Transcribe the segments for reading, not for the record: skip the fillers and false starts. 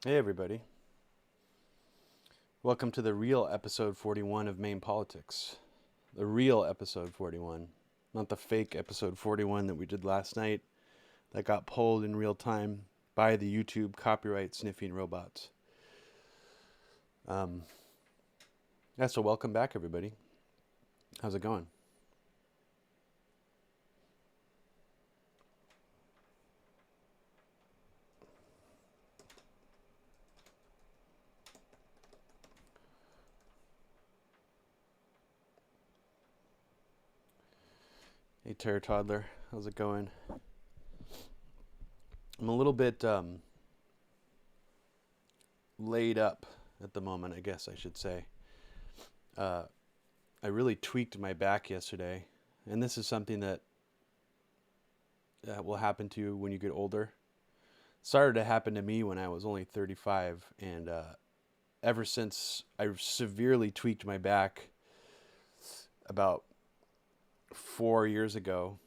Hey everybody. Welcome to the real episode 41 of MAME Politics. The real episode 41. Not the fake episode 41 that we did last night that got pulled in real time by the YouTube copyright sniffing robots. So welcome back everybody. How's it going? Hey Terror Toddler, how's it going? I'm a little bit laid up at the moment, I guess I should say. I really tweaked my back yesterday, and this is something that will happen to you when you get older. Started to happen to me when I was only 35, and ever since I severely tweaked my back about 4 years ago,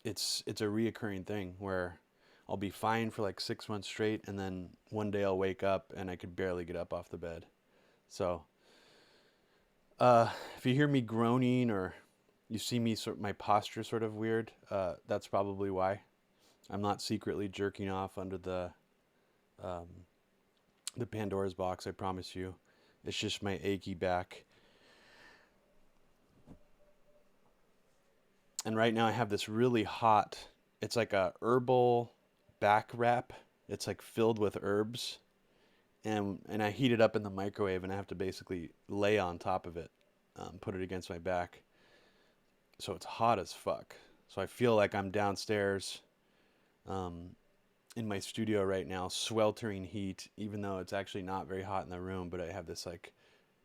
it's a reoccurring thing where I'll be fine for like 6 months straight, and then one day I'll wake up and I could barely get up off the bed. So if you hear me groaning or you see me my posture sort of weird, that's probably why. I'm not secretly jerking off under the Pandora's box, I promise you. It's just my achy back. And right now I have this really hot, it's like a herbal back wrap. It's like filled with herbs. And I heat it up in the microwave, and I have to basically lay on top of it, put it against my back. So it's hot as fuck. So I feel like I'm downstairs in my studio right now, sweltering heat, even though it's actually not very hot in the room, but I have this like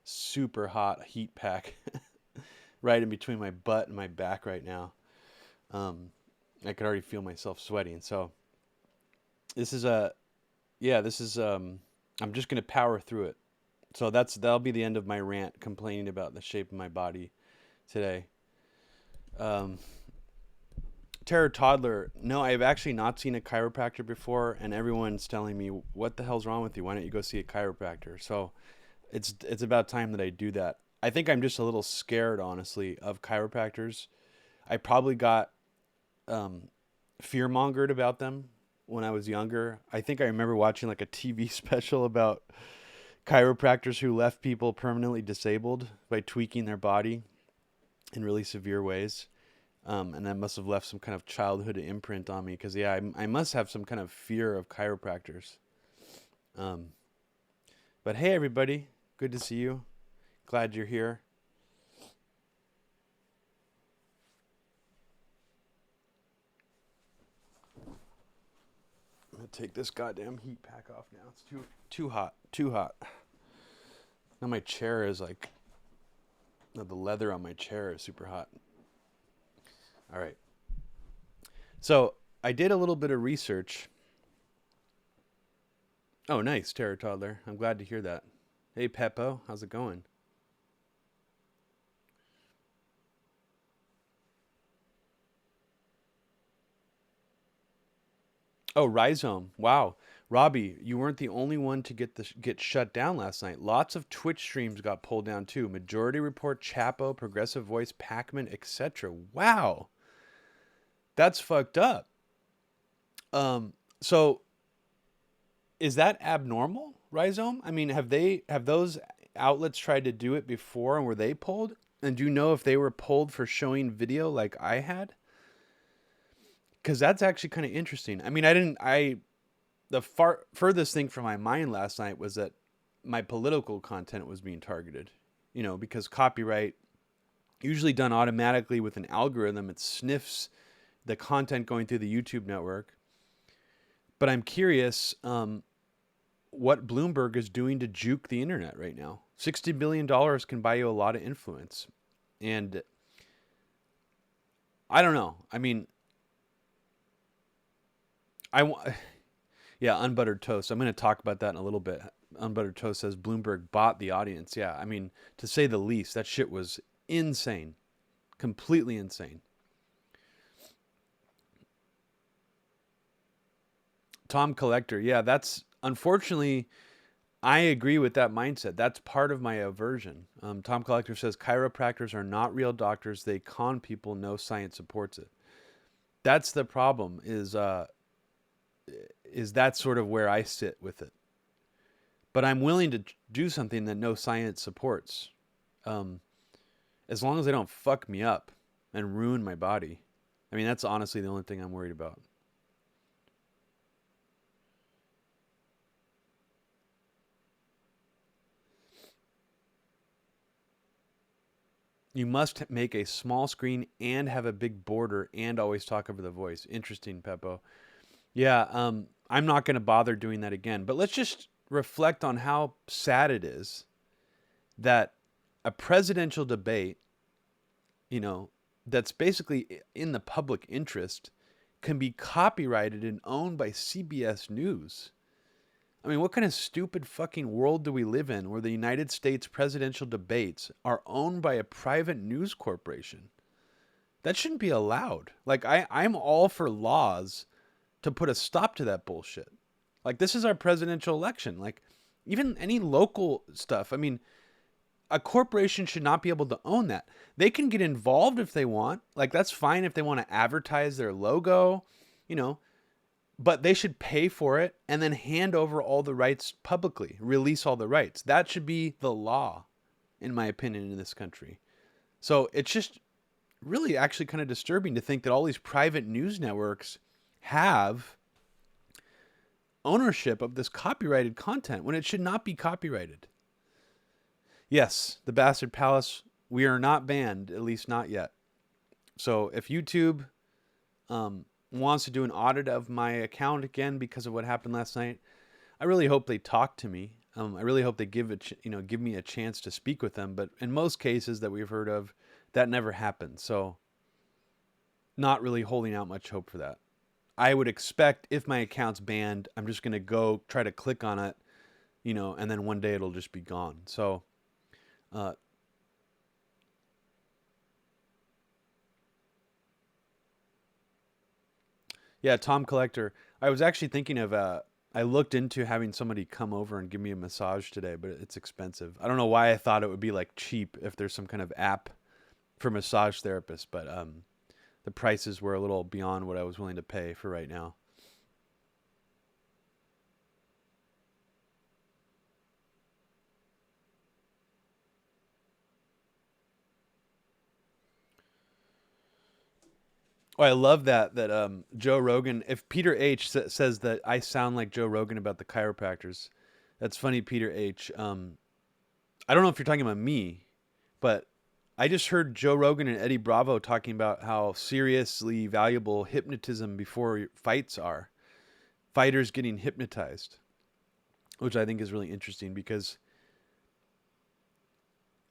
super hot heat pack right in between my butt and my back right now. I could already feel myself sweating. So this is I'm just gonna power through it. So that'll be the end of my rant complaining about the shape of my body today. Terror Toddler, no, I've actually not seen a chiropractor before, and everyone's telling me, what the hell's wrong with you? Why don't you go see a chiropractor? So it's about time that I do that. I think I'm just a little scared, honestly, of chiropractors. I probably got fear-mongered about them when I was younger. I think I remember watching like a TV special about chiropractors who left people permanently disabled by tweaking their body in really severe ways. And that must have left some kind of childhood imprint on me because, yeah, I must have some kind of fear of chiropractors. But hey, everybody, good to see you. Glad you're here. I'm gonna take this goddamn heat pack off now. It's too hot, too hot. Now my chair is like, the leather on my chair is super hot. All right. So I did a little bit of research. Oh, nice, Terror Toddler. I'm glad to hear that. Hey, Peppo, how's it going? Oh, Rhizome. Wow. Robbie, you weren't the only one to get shut down last night. Lots of Twitch streams got pulled down too. Majority Report, Chapo, Progressive Voice, Pacman, etc. Wow. That's fucked up. So is that abnormal, Rhizome? I mean, have those outlets tried to do it before and were they pulled? And do you know if they were pulled for showing video like I had? Because that's actually kind of interesting. I mean, the furthest thing from my mind last night was that my political content was being targeted. Because copyright, usually done automatically with an algorithm, it sniffs the content going through the YouTube network. But I'm curious what Bloomberg is doing to juke the internet right now. $60 billion can buy you a lot of influence. And I don't know. I mean, yeah, Unbuttered Toast. I'm going to talk about that in a little bit. Unbuttered Toast says Bloomberg bought the audience. Yeah, I mean, to say the least, that shit was insane. Completely insane. Tom Collector. Yeah, that's unfortunately, I agree with that mindset. That's part of my aversion. Tom Collector says chiropractors are not real doctors. They con people. No science supports it. That's the problem. Is that sort of where I sit with it? But I'm willing to do something that no science supports, um, as long as they don't fuck me up and ruin my body. I mean, that's honestly the only thing I'm worried about. You must make a small screen and have a big border and always talk over the voice. Interesting, Peppo. Yeah, I'm not going to bother doing that again. But let's just reflect on how sad it is that a presidential debate, you know, that's basically in the public interest can be copyrighted and owned by CBS News. I mean, what kind of stupid fucking world do we live in where the United States presidential debates are owned by a private news corporation? That shouldn't be allowed. Like, I'm all for laws to put a stop to that bullshit. Like, this is our presidential election. Like, even any local stuff. I mean, a corporation should not be able to own that. They can get involved if they want. Like, that's fine if they want to advertise their logo, you know, but they should pay for it and then hand over all the rights publicly, release all the rights. That should be the law, in my opinion, in this country. So it's just really actually kind of disturbing to think that all these private news networks have ownership of this copyrighted content when it should not be copyrighted. Yes, the Bastard Palace, we are not banned, at least not yet. So if YouTube wants to do an audit of my account again because of what happened last night, I really hope they talk to me. I really hope they give me a chance to speak with them. But in most cases that we've heard of, that never happened. So not really holding out much hope for that. I would expect if my account's banned, I'm just going to go try to click on it, and then one day it'll just be gone. So, yeah, Tom Collector. I was actually thinking of, I looked into having somebody come over and give me a massage today, but it's expensive. I don't know why I thought it would be like cheap if there's some kind of app for massage therapists, but the prices were a little beyond what I was willing to pay for right now. Oh, I love that Joe Rogan. If Peter H says that I sound like Joe Rogan about the chiropractors, that's funny, Peter H. I don't know if you're talking about me, but I just heard Joe Rogan and Eddie Bravo talking about how seriously valuable hypnotism before fights are. Fighters getting hypnotized, which I think is really interesting because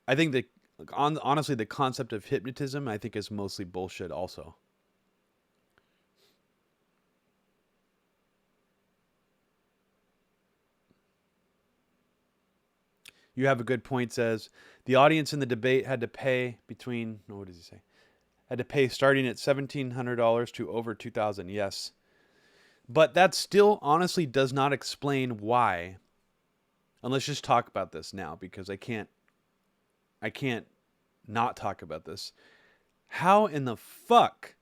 I think that honestly the concept of hypnotism I think is mostly bullshit also. You have a good point, says the audience in the debate had to pay between, no, what does he say? Had to pay starting at $1,700 to over $2,000. Yes. But that still honestly does not explain why. And let's just talk about this now because I can't not talk about this. How in the fuck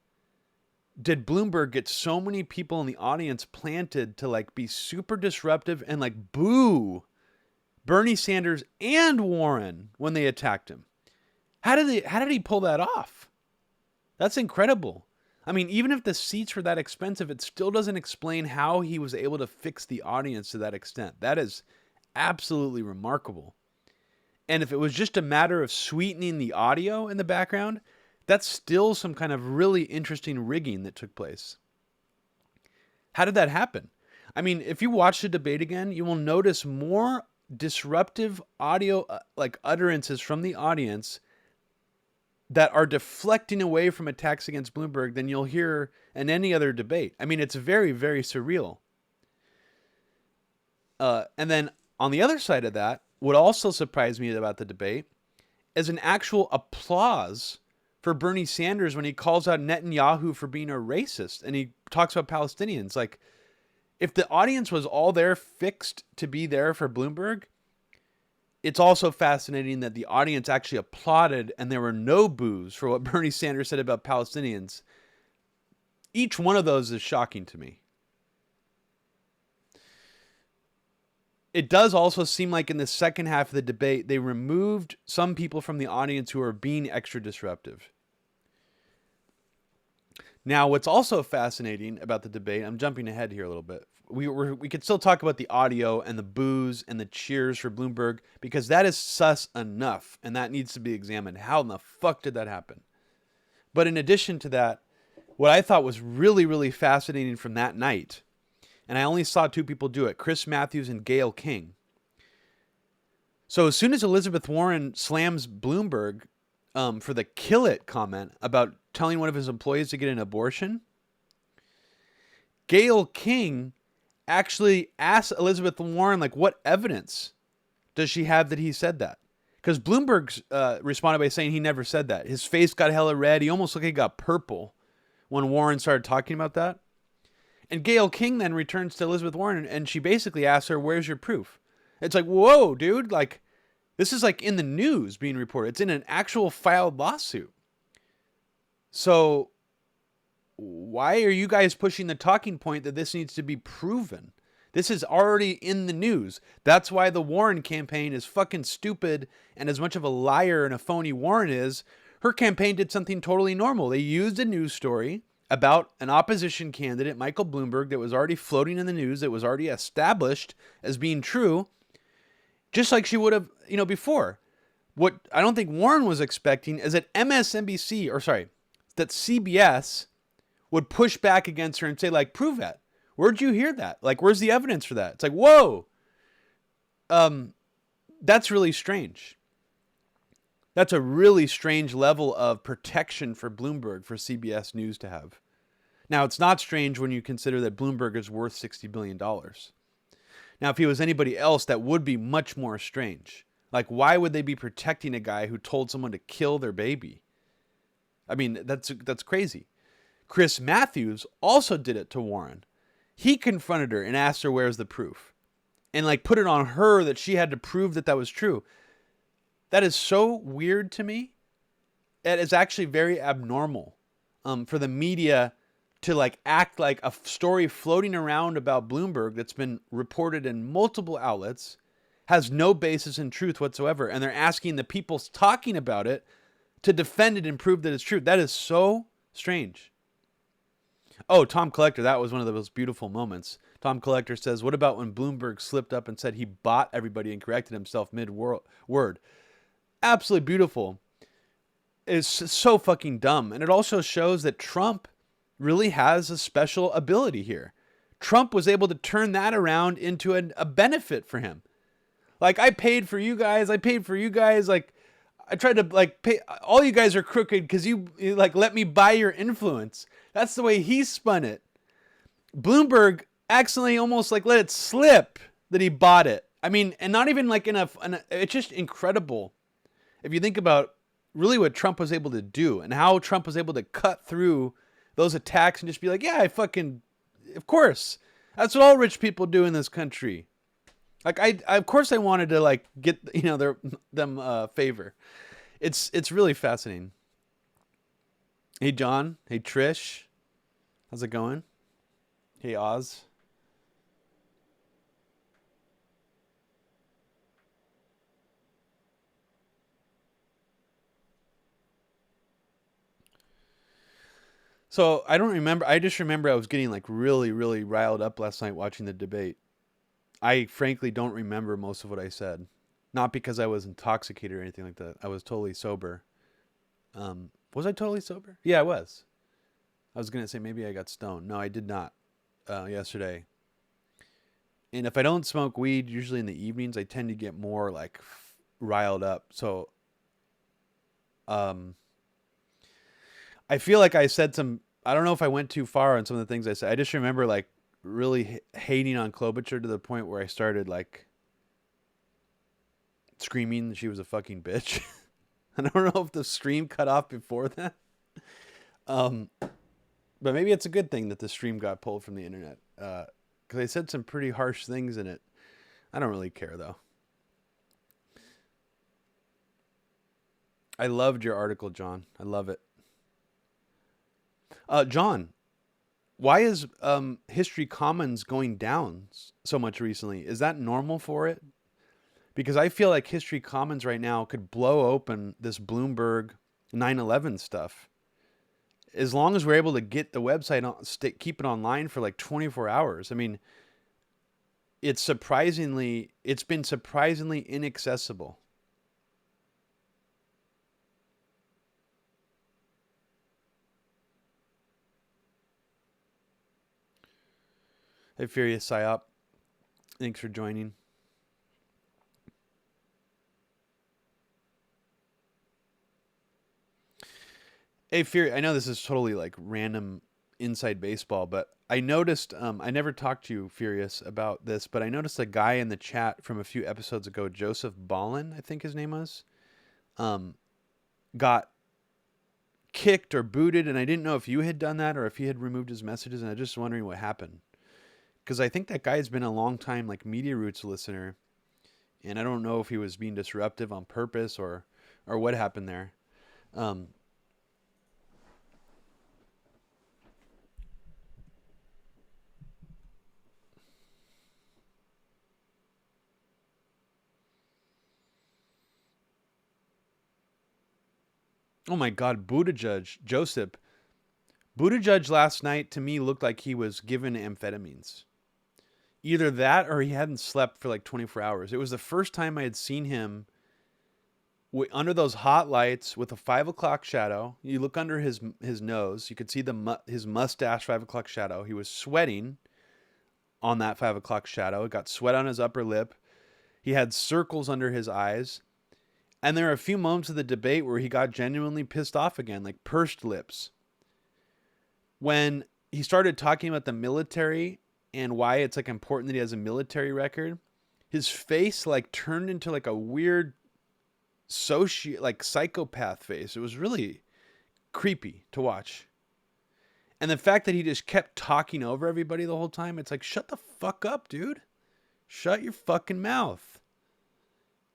did Bloomberg get so many people in the audience planted to like be super disruptive and like boo Bernie Sanders and Warren when they attacked him? How did he pull that off? That's incredible. I mean, even if the seats were that expensive, it still doesn't explain how he was able to fix the audience to that extent. That is absolutely remarkable. And if it was just a matter of sweetening the audio in the background, that's still some kind of really interesting rigging that took place. How did that happen? I mean, if you watch the debate again, you will notice more disruptive audio like utterances from the audience that are deflecting away from attacks against Bloomberg than you'll hear in any other debate. I mean, it's very, very surreal. And then on the other side of that, what also surprised me about the debate is an actual applause for Bernie Sanders when he calls out Netanyahu for being a racist and he talks about Palestinians. Like, if the audience was all there fixed to be there for Bloomberg, it's also fascinating that the audience actually applauded and there were no boos for what Bernie Sanders said about Palestinians. Each one of those is shocking to me. It does also seem like in the second half of the debate, they removed some people from the audience who are being extra disruptive. Now, what's also fascinating about the debate, I'm jumping ahead here a little bit. We could still talk about the audio and the boos and the cheers for Bloomberg because that is sus enough and that needs to be examined. How in the fuck did that happen? But in addition to that, what I thought was really, really fascinating from that night, and I only saw two people do it, Chris Matthews and Gayle King. So as soon as Elizabeth Warren slams Bloomberg for the kill it comment about telling one of his employees to get an abortion, Gayle King actually asked Elizabeth Warren, like, what evidence does she have that he said that? Because Bloomberg responded by saying he never said that. His face got hella red. He almost looked like he got purple when Warren started talking about that. And Gayle King then returns to Elizabeth Warren and she basically asks her, where's your proof? It's like, whoa, dude. Like, this is like in the news being reported. It's in an actual filed lawsuit. So why are you guys pushing the talking point that this needs to be proven? This is already in the news. That's why the Warren campaign is fucking stupid. And as much of a liar and a phony Warren is, her campaign did something totally normal. They used a news story about an opposition candidate, Michael Bloomberg, that was already floating in the news, that was already established as being true, just like she would have, before. What I don't think Warren was expecting is that that CBS would push back against her and say, like, prove that. Where'd you hear that? Like, where's the evidence for that? It's like, whoa. That's really strange. That's a really strange level of protection for Bloomberg, for CBS News to have. Now, it's not strange when you consider that Bloomberg is worth $60 billion. Now, if he was anybody else, that would be much more strange. Like, why would they be protecting a guy who told someone to kill their baby? I mean, that's crazy. Chris Matthews also did it to Warren. He confronted her and asked her, where's the proof? And like put it on her that she had to prove that that was true. That is so weird to me. It is actually very abnormal for the media to like act like a story floating around about Bloomberg that's been reported in multiple outlets has no basis in truth whatsoever. And they're asking the people talking about it to defend it and prove that it's true. That is so strange. Oh, Tom Collector, that was one of the most beautiful moments. Tom Collector says, what about when Bloomberg slipped up and said he bought everybody and corrected himself mid-word? Absolutely beautiful. It's so fucking dumb. And it also shows that Trump really has a special ability here. Trump was able to turn that around into a benefit for him. Like, I paid for you guys. Like, I tried to like pay. All you guys are crooked because you like let me buy your influence. That's the way he spun it. Bloomberg accidentally almost like let it slip that he bought it. I mean, and not even like it's just incredible. If you think about really what Trump was able to do and how Trump was able to cut through those attacks and just be like, yeah, of course. That's what all rich people do in this country. Like I of course I wanted to like get them favor. It's really fascinating. Hey John, hey Trish, how's it going? Hey Oz. So I don't remember. I just remember I was getting like really, really riled up last night watching the debate. I frankly don't remember most of what I said. Not because I was intoxicated or anything like that. I was totally sober. Was I totally sober? Yeah, I was. I was going to say maybe I got stoned. No, I did not yesterday. And if I don't smoke weed, usually in the evenings, I tend to get more like riled up. So I feel like I said I don't know if I went too far on some of the things I said. I just remember like really hating on Klobuchar to the point where I started like screaming she was a fucking bitch. I don't know if the stream cut off before that. But maybe it's a good thing that the stream got pulled from the internet. because they said some pretty harsh things in it. I don't really care though. I loved your article, John. I love it. John, why is History Commons going down so much recently? Is that normal for it? Because I feel like History Commons right now could blow open this Bloomberg 9/11 stuff. As long as we're able to get the website on, keep it online for like 24 hours. I mean, it's been surprisingly inaccessible. Hey, Furious Psyop, thanks for joining. Hey, Fury, I know this is totally like random inside baseball, but I noticed, I never talked to you, Furious, about this, but I noticed a guy in the chat from a few episodes ago, Joseph Ballin, I think his name was, um, got kicked or booted, and I didn't know if you had done that or if he had removed his messages, and I was just wondering what happened. Because I think that guy's been a long time like Media Roots listener, and I don't know if he was being disruptive on purpose or what happened there. Um, oh my God, Joseph Buttigieg last night to me looked like he was given amphetamines. Either that or he hadn't slept for like 24 hours. It was the first time I had seen him under those hot lights with a 5 o'clock shadow. You look under his nose, you could see his mustache 5 o'clock shadow. He was sweating on that 5 o'clock shadow. It got sweat on his upper lip. He had circles under his eyes. And there are a few moments of the debate where he got genuinely pissed off again, like pursed lips. When he started talking about the military and why it's like important that he has a military record, his face like turned into like a weird like psychopath face. It was really creepy to watch. And the fact that he just kept talking over everybody the whole time, it's like, shut the fuck up, dude. Shut your fucking mouth.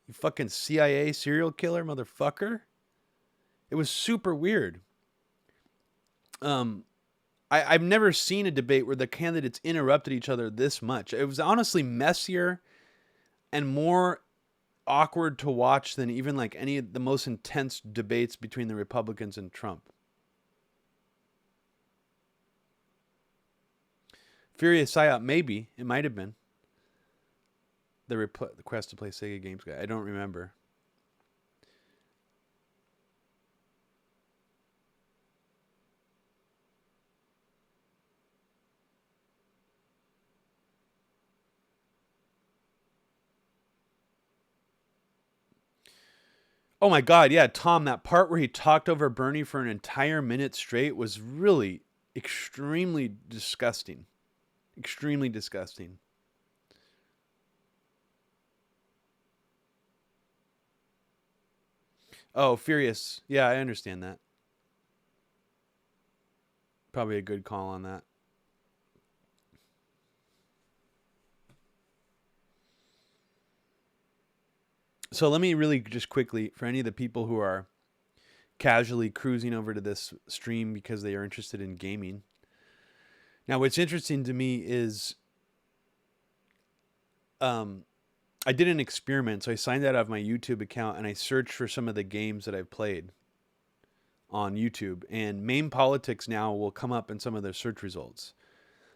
You fucking CIA serial killer motherfucker. It was super weird. I've never seen a debate where the candidates interrupted each other this much. It was honestly messier and more awkward to watch than even like any of the most intense debates between the Republicans and Trump. Furious Psyop, maybe. It might have been. The request to play Sega games guy. I don't remember. Oh my God, yeah, Tom, that part where he talked over Bernie for an entire minute straight was really extremely disgusting. Extremely disgusting. Oh, Furious. Yeah, I understand that. Probably a good call on that. So let me really just quickly, for any of the people who are casually cruising over to this stream because they are interested in gaming. Now, what's interesting to me is I did an experiment. So I signed out of my YouTube account and I searched for some of the games that I've played on YouTube. And MAME Politics now will come up in some of their search results.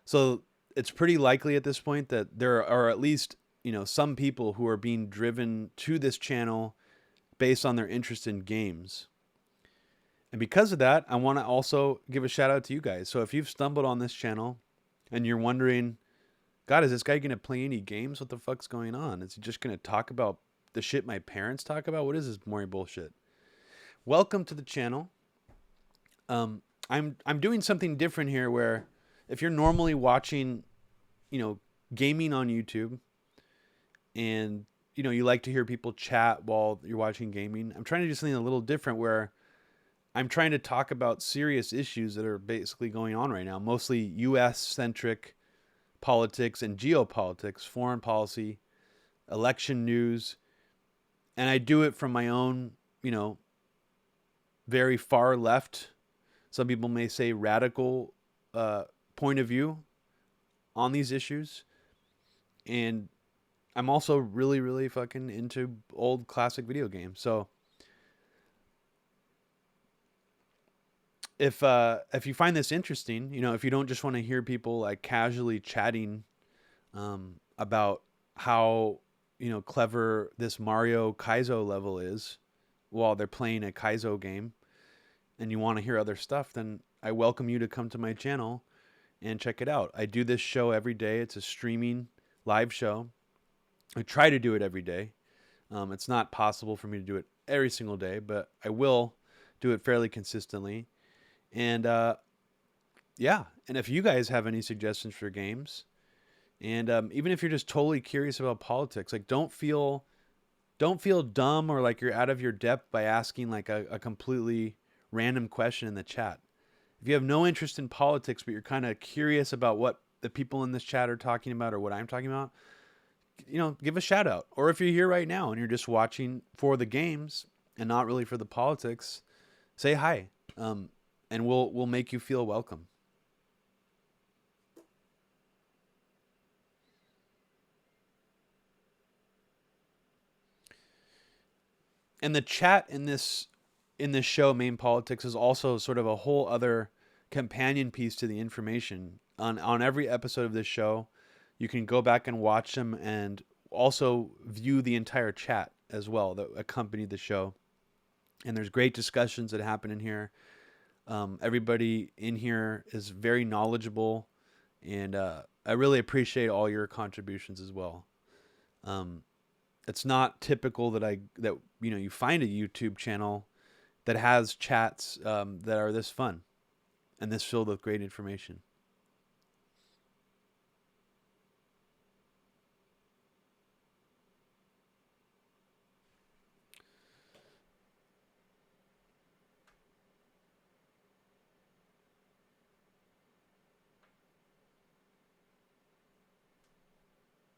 So it's pretty likely at this point that there are at least, some people who are being driven to this channel based on their interest in games. And because of that, I want to also give a shout out to you guys. So if you've stumbled on this channel and you're wondering, God, is this guy going to play any games? What the fuck's going on? Is he just going to talk about the shit my parents talk about? What is this more bullshit? Welcome to the channel. I'm doing something different here where if you're normally watching, gaming on YouTube and, you like to hear people chat while you're watching gaming, I'm trying to do something a little different where I'm trying to talk about serious issues that are basically going on right now, mostly US-centric politics and geopolitics, foreign policy, election news, and I do it from my own, very far left, some people may say radical point of view on these issues. And I'm also really, really fucking into old classic video games. So if you find this interesting, if you don't just want to hear people like casually chatting about how clever this Mario Kaizo level is while they're playing a Kaizo game, and you want to hear other stuff, then I welcome you to come to my channel and check it out. I do this show every day. It's a streaming live show. I try to do it every day. It's not possible for me to do it every single day, but I will do it fairly consistently. And yeah, and if you guys have any suggestions for games, and even if you're just totally curious about politics, like don't feel dumb or like you're out of your depth by asking like a completely random question in the chat. If you have no interest in politics, but you're kind of curious about what the people in this chat are talking about or what I'm talking about, give a shout out. Or if you're here right now and you're just watching for the games and not really for the politics, say hi, and we'll make you feel welcome. And the chat in this show, MAME Politics, is also sort of a whole other companion piece to the information. On every episode of this show, you can go back and watch them and also view the entire chat as well that accompanied the show. And there's great discussions that happen in here. Everybody in here is very knowledgeable, and I really appreciate all your contributions as well. It's not typical that you find a YouTube channel that has chats that are this fun and this filled with great information.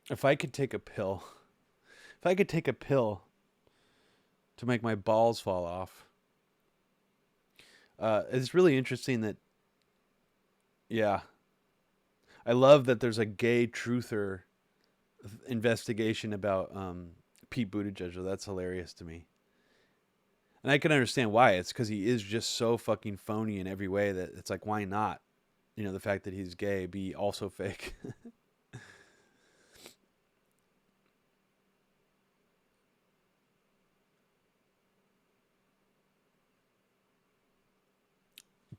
If I could take a pill to make my balls fall off, it's really interesting that, yeah, I love that there's a gay truther investigation about Pete Buttigieg. That's hilarious to me. And I can understand why. It's because he is just so fucking phony in every way that it's like, why not? The fact that he's gay be also fake.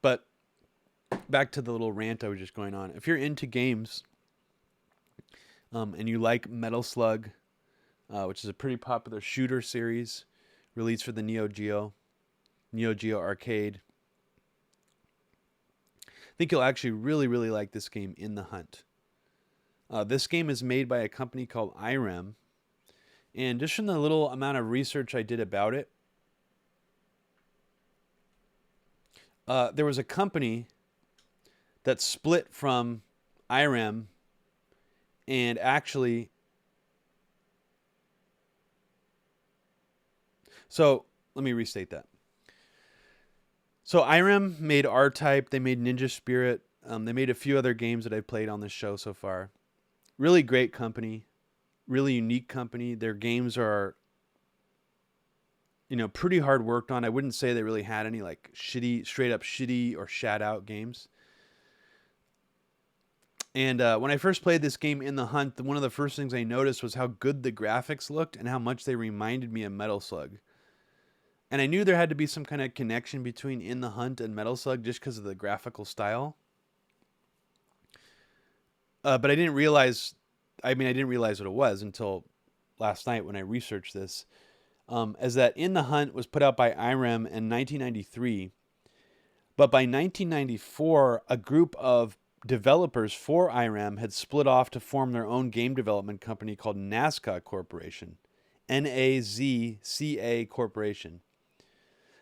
But back to the little rant I was just going on. If you're into games and you like Metal Slug, which is a pretty popular shooter series released for the Neo Geo Arcade, I think you'll actually really, really like this game, In the Hunt. This game is made by a company called Irem. And just from the little amount of research I did about it, there was a company that split from Irem and actually... So let me restate that. So Irem made R-Type, they made Ninja Spirit, they made a few other games that I've played on this show so far. Really great company, really unique company. Their games are, pretty hard worked on. I wouldn't say they really had any like straight up shitty or shat out games. And when I first played this game, In the Hunt, one of the first things I noticed was how good the graphics looked and how much they reminded me of Metal Slug. And I knew there had to be some kind of connection between In the Hunt and Metal Slug just because of the graphical style. But I didn't realize what it was until last night when I researched this. As that In the Hunt was put out by Irem in 1993. But by 1994, a group of developers for Irem had split off to form their own game development company called Nazca Corporation. NAZCA Corporation.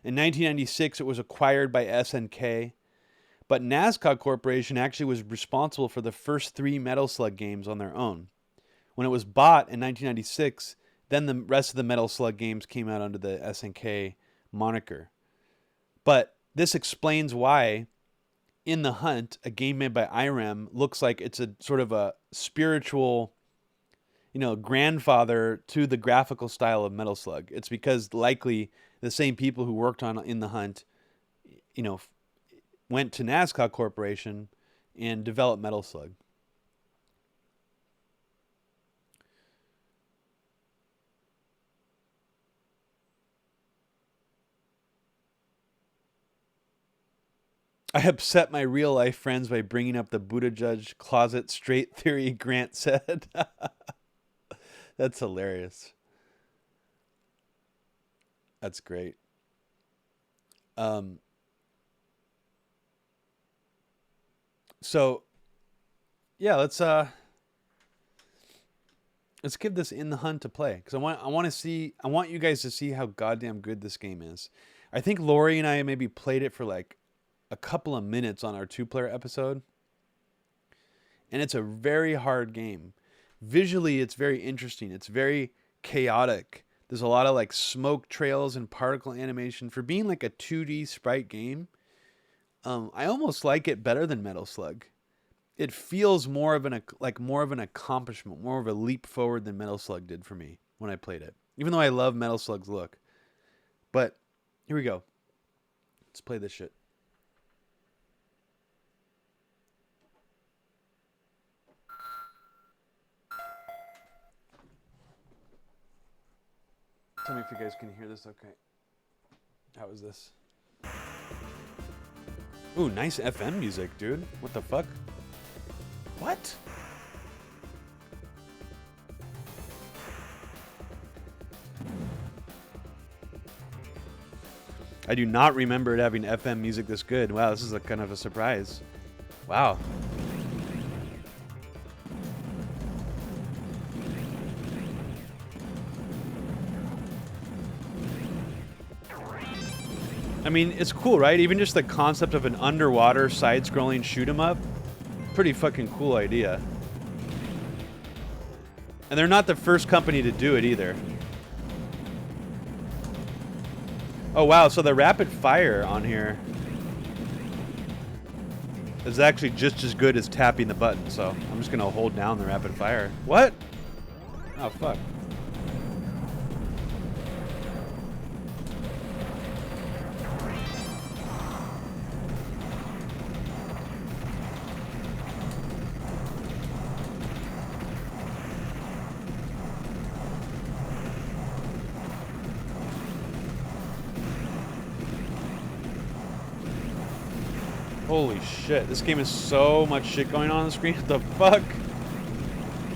In 1996, it was acquired by SNK. But NASCAR Corporation actually was responsible for the first 3 Metal Slug games on their own. When it was bought in 1996, then the rest of the Metal Slug games came out under the SNK moniker. But this explains why In the Hunt, a game made by Irem, looks like it's a sort of a spiritual, grandfather to the graphical style of Metal Slug. It's because likely the same people who worked on In the Hunt, went to NASCAR Corporation and developed Metal Slug. I upset my real life friends by bringing up the Buddha Judge closet straight theory, Grant said. That's hilarious. That's great. So yeah, let's give this In the Hunt a play, because I want you guys to see how goddamn good this game is. I think Lori and I maybe played it for like a couple of minutes on our 2-player episode, and it's a very hard game. Visually, it's very interesting. It's very chaotic. There's a lot of like smoke trails and particle animation for being like a 2D sprite game. I almost like it better than Metal Slug. It feels more of an accomplishment, more of a leap forward than Metal Slug did for me when I played it. Even though I love Metal Slug's look. But here we go. Let's play this shit. Tell me if you guys can hear this okay. How is this? Ooh, nice FM music, dude. What the fuck? What? I do not remember it having FM music this good. Wow, this is a kind of a surprise. Wow. I mean, it's cool, right? Even just the concept of an underwater side-scrolling shoot-'em-up. Pretty fucking cool idea. And they're not the first company to do it either. Oh, wow. So the rapid fire on here is actually just as good as tapping the button. So I'm just going to hold down the rapid fire. What? Oh, fuck. Holy shit, this game is so much shit going on the screen. What the fuck?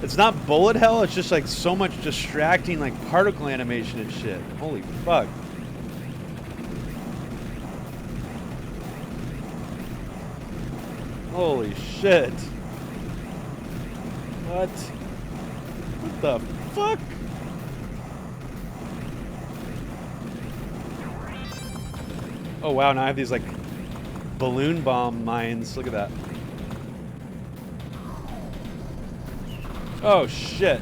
It's not bullet hell, it's just like so much distracting like particle animation and shit. Holy fuck. Holy shit. What? What the fuck? Oh wow, now I have these like balloon bomb mines. Look at that. Oh shit.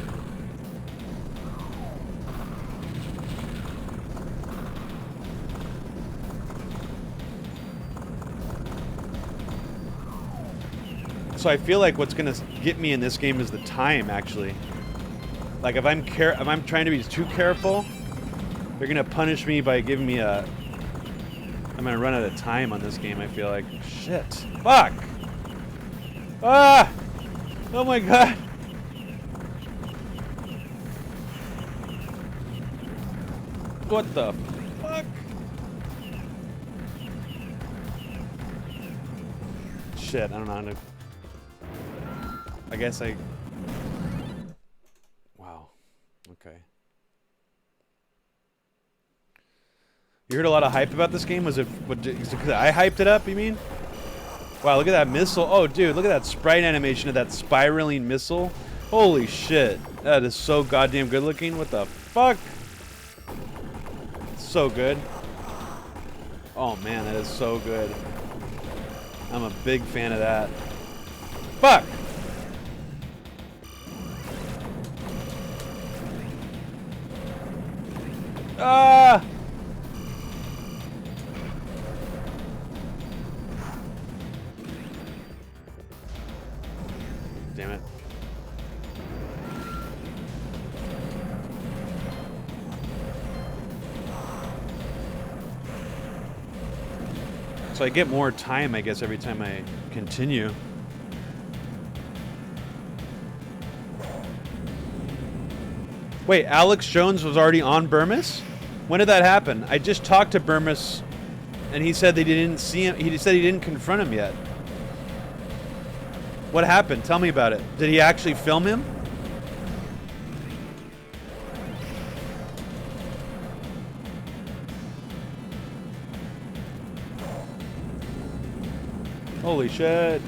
So I feel like what's gonna get me in this game is the time, actually. Like if I'm trying to be too careful, they're gonna punish me by giving me a. I'm gonna run out of time on this game, I feel like. Shit. Fuck! Ah! Oh my god! What the fuck? Shit, I don't know how to... I guess I... Wow. Okay. You heard a lot of hype about this game? Was it because I hyped it up, you mean? Wow, look at that missile. Oh, dude, look at that sprite animation of that spiraling missile. Holy shit. That is so goddamn good looking. What the fuck? So good. Oh, man, that is so good. I'm a big fan of that. Fuck! Ah! Damn it. So I get more time, I guess, every time I continue. Wait, Alex Jones was already on Burmis? When did that happen? I just talked to Burmis, and he said they didn't see him. He said he didn't confront him yet. What happened? Tell me about it. Did he actually film him? Holy shit.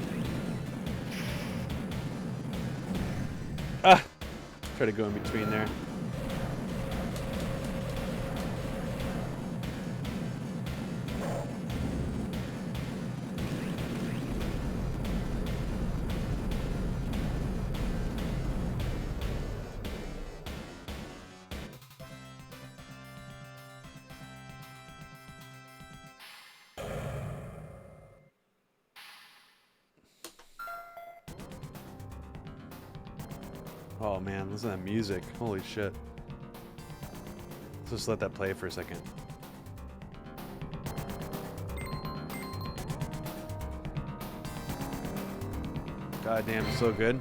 Ah! Try to go in between there. Oh man, listen to that music. Holy shit. Let's just let that play for a second. God damn, so good.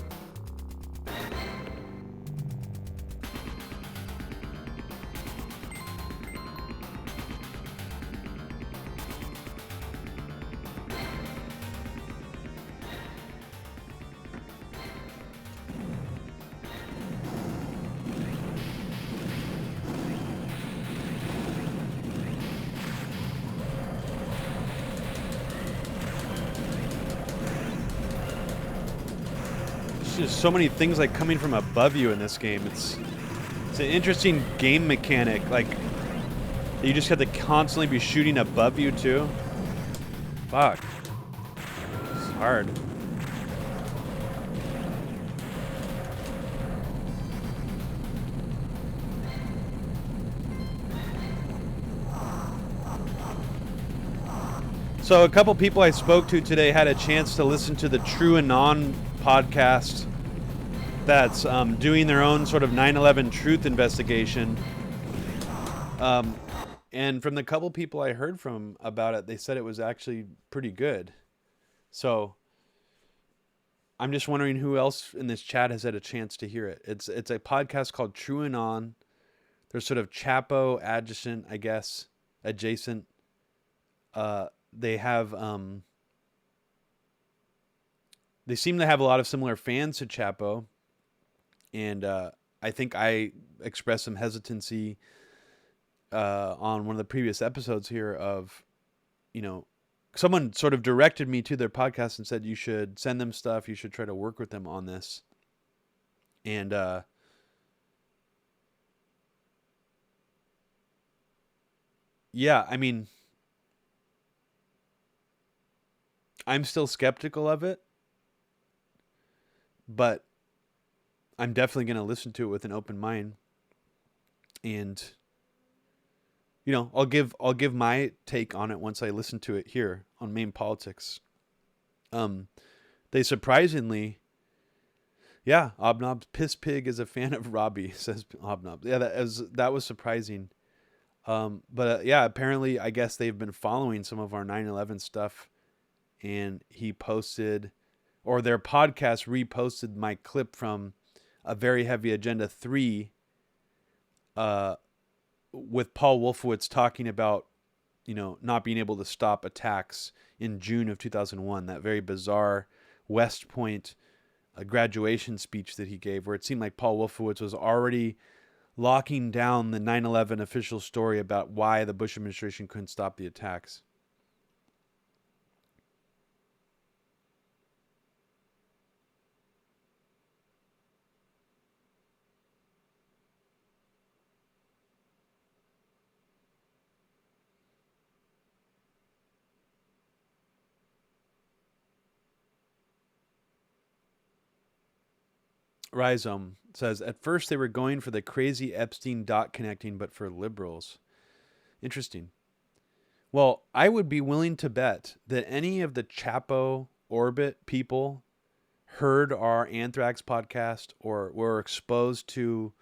There's just so many things like coming from above you in this game. It's an interesting game mechanic. Like you just have to constantly be shooting above you too. Fuck. It's hard. So a couple people I spoke to today had a chance to listen to the True Anon podcast that's doing their own sort of 9/11 truth investigation. And from the couple people I heard from about it, they said it was actually pretty good. So I'm just wondering who else in this chat has had a chance to hear it. It's a podcast called True Anon. They're sort of Chapo adjacent, I guess, adjacent. They have they seem to have a lot of similar fans to Chapo, and I think I expressed some hesitancy on one of the previous episodes here of, you know, someone sort of directed me to their podcast and said you should send them stuff, you should try to work with them on this, and yeah, I mean, I'm still skeptical of it, but I'm definitely going to listen to it with an open mind. And you know, I'll give my take on it once I listen to it here on MAME Politics. They surprisingly, yeah, Obnob's Piss Pig is a fan of Robbie, says Obnob. Yeah, that was surprising. But yeah, apparently I guess they've been following some of our 9/11 stuff, and he posted, or their podcast reposted my clip from A Very Heavy Agenda 3 with Paul Wolfowitz talking about, you know, not being able to stop attacks in June of 2001, that very bizarre West Point graduation speech that he gave, where it seemed like Paul Wolfowitz was already locking down the 9/11 official story about why the Bush administration couldn't stop the attacks. Rhizome says, at first they were going for the crazy Epstein dot connecting, but for liberals. Interesting. Well, I would be willing to bet that any of the Chapo orbit people heard our Anthrax podcast or were exposed to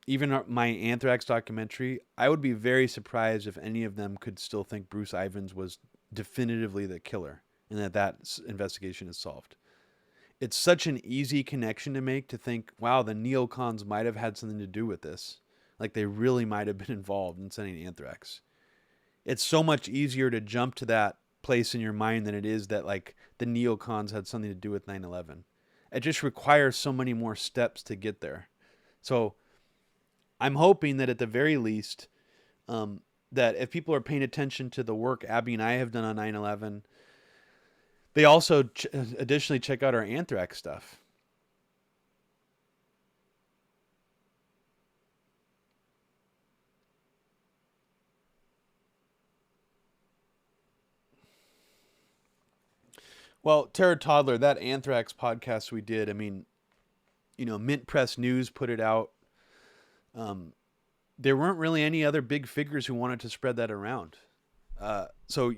even my Anthrax documentary. I would be very surprised if any of them could still think Bruce Ivins was definitively the killer and that investigation is solved. It's such an easy connection to make to think, wow, the neocons might have had something to do with this. Like they really might have been involved in sending anthrax. It's so much easier to jump to that place in your mind than it is that like the neocons had something to do with 9/11. It just requires so many more steps to get there. So I'm hoping that at the very least, that if people are paying attention to the work Abby and I have done on 9/11, they also additionally check out our anthrax stuff. Well, Terra Toddler, that anthrax podcast we did, I mean, Mint Press News put it out. There weren't really any other big figures who wanted to spread that around. So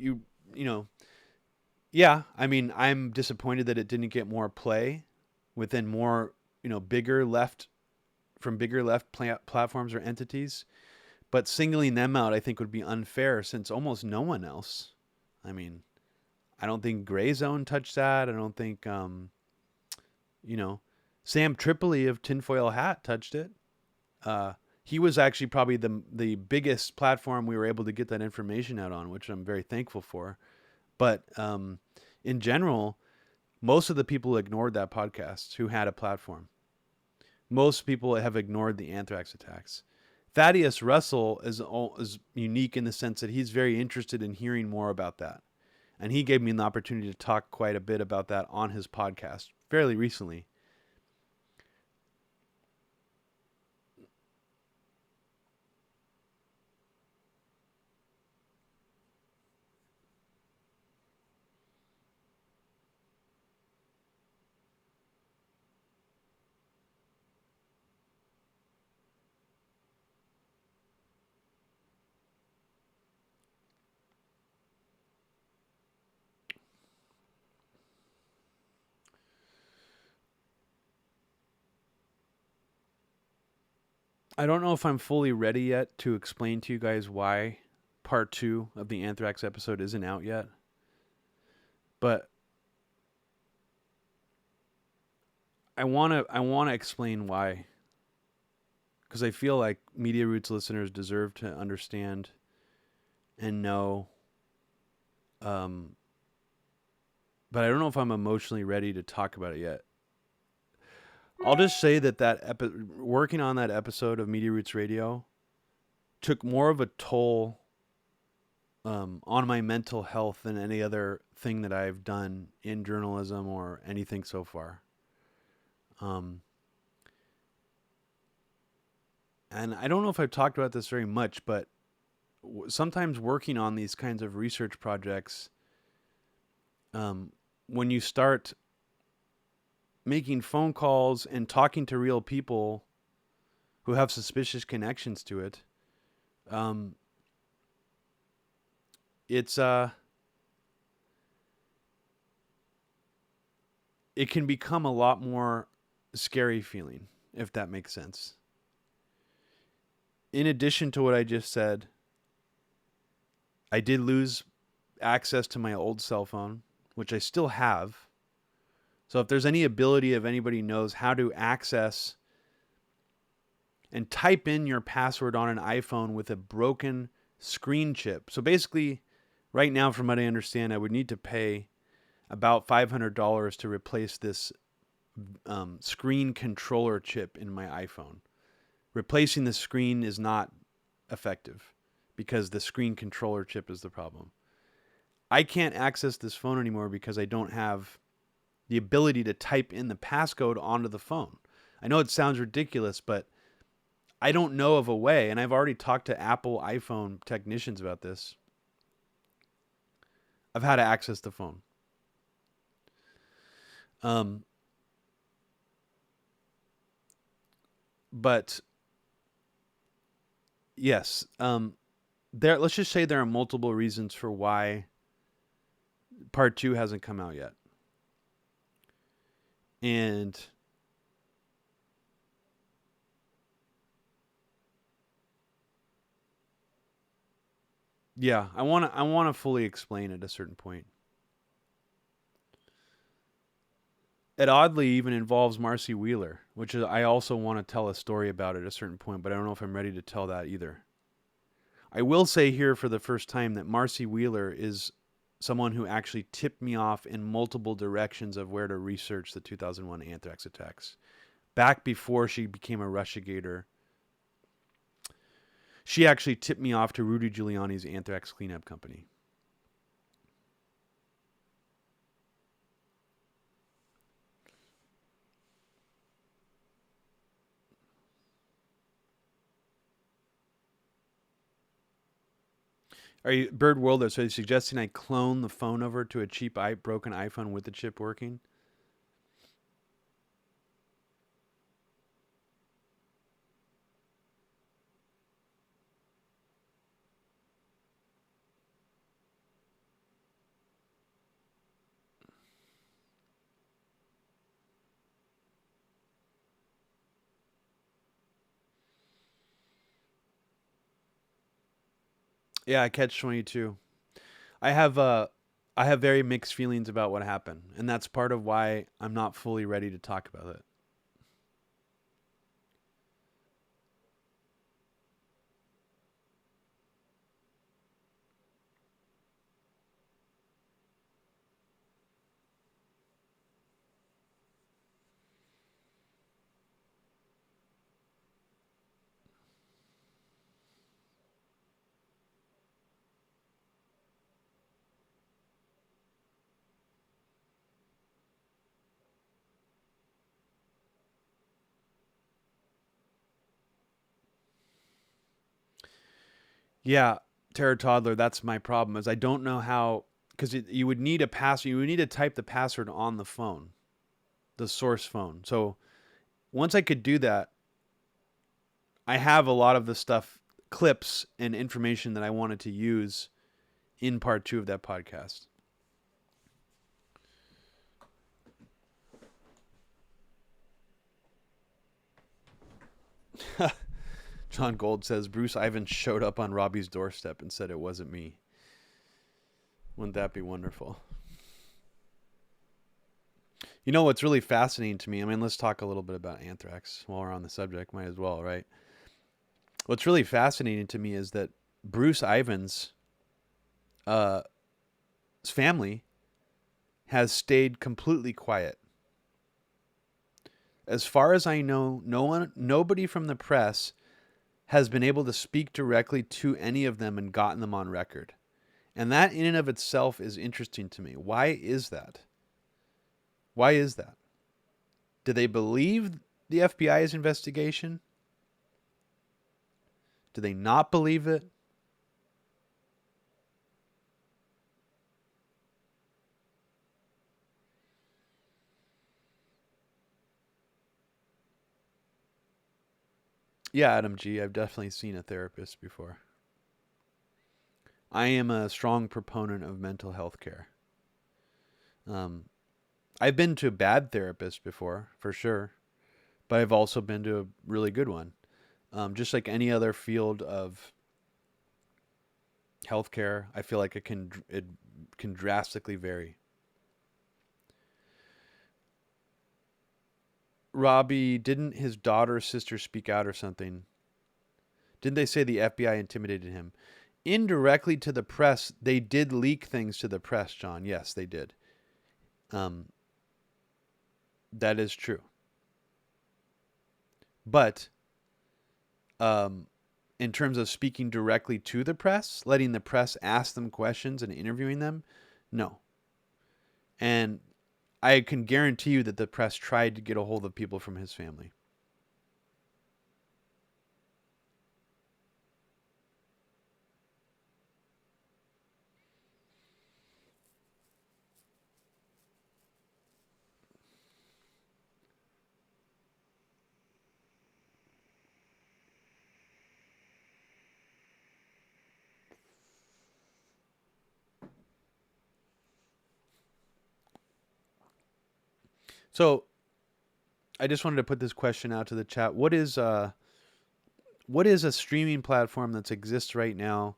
yeah, I mean, I'm disappointed that it didn't get more play within more, bigger left platforms or entities. But singling them out, I think, would be unfair since almost no one else. I mean, I don't think Gray Zone touched that. I don't think, Sam Tripoli of Tinfoil Hat touched it. He was actually probably the biggest platform we were able to get that information out on, which I'm very thankful for. But in general, most of the people ignored that podcast who had a platform. Most people have ignored the anthrax attacks. Thaddeus Russell is unique in the sense that he's very interested in hearing more about that. And he gave me the opportunity to talk quite a bit about that on his podcast fairly recently. I don't know if I'm fully ready yet to explain to you guys why part 2 of the anthrax episode isn't out yet. But I want to explain why, because I feel like Media Roots listeners deserve to understand and know. But I don't know if I'm emotionally ready to talk about it yet. I'll just say that working on that episode of Media Roots Radio took more of a toll on my mental health than any other thing that I've done in journalism or anything so far. And I don't know if I've talked about this very much, but sometimes working on these kinds of research projects, when you start making phone calls and talking to real people who have suspicious connections to it, it can become a lot more scary feeling, if that makes sense. In addition to what I just said, I did lose access to my old cell phone, which I still have. So if there's any ability, if anybody knows how to access and type in your password on an iPhone with a broken screen chip. So basically, right now, from what I understand, I would need to pay about $500 to replace this screen controller chip in my iPhone. Replacing the screen is not effective because the screen controller chip is the problem. I can't access this phone anymore because I don't have the ability to type in the passcode onto the phone. I know it sounds ridiculous, but I don't know of a way, and I've already talked to Apple iPhone technicians about this, of how to access the phone. But yes, there. Let's just say there are multiple reasons for why part two hasn't come out yet, and yeah, I want to fully explain at a certain point. It oddly even involves Marcy Wheeler, which is, I also want to tell a story about at a certain point, but I don't know if I'm ready to tell that either. I will say here for the first time that Marcy Wheeler is someone who actually tipped me off in multiple directions of where to research the 2001 anthrax attacks. Back before she became a Russiagator, she actually tipped me off to Rudy Giuliani's anthrax cleanup company. Are you Bird World? So, are you suggesting I clone the phone over to a cheap broken iPhone with the chip working? Yeah, I catch 22. I have I have very mixed feelings about what happened, and that's part of why I'm not fully ready to talk about it. Yeah, Terror Toddler, that's my problem. Is I don't know how, because you would need a password. You would need to type the password on the phone, the source phone. So once I could do that, I have a lot of the stuff, clips and information that I wanted to use in part two of that podcast. John Gold says Bruce Ivans showed up on Robbie's doorstep and said it wasn't me. Wouldn't that be wonderful? You know what's really fascinating to me? I mean, let's talk a little bit about anthrax while we're on the subject. Might as well, right? What's really fascinating to me is that Bruce Ivans' uh, family has stayed completely quiet. As far as I know, nobody from the press has been able to speak directly to any of them and gotten them on record. And that in and of itself is interesting to me. Why is that? Why is that? Do they believe the FBI's investigation? Do they not believe it? Yeah, Adam G, I've definitely seen a therapist before. I am a strong proponent of mental health care. Um, I've been to a bad therapist before, for sure, but I've also been to a really good one. Just like any other field of healthcare, I feel like it can drastically vary. Robbie, didn't his daughter or sister speak out or something? Didn't they say the FBI intimidated him? Indirectly to the press, they did leak things to the press, John. Yes, they did. Um, that is true. But um, in terms of speaking directly to the press, letting the press ask them questions and interviewing them, no. And I can guarantee you that the press tried to get a hold of people from his family. So I just wanted to put this question out to the chat. What is a streaming platform that exists right now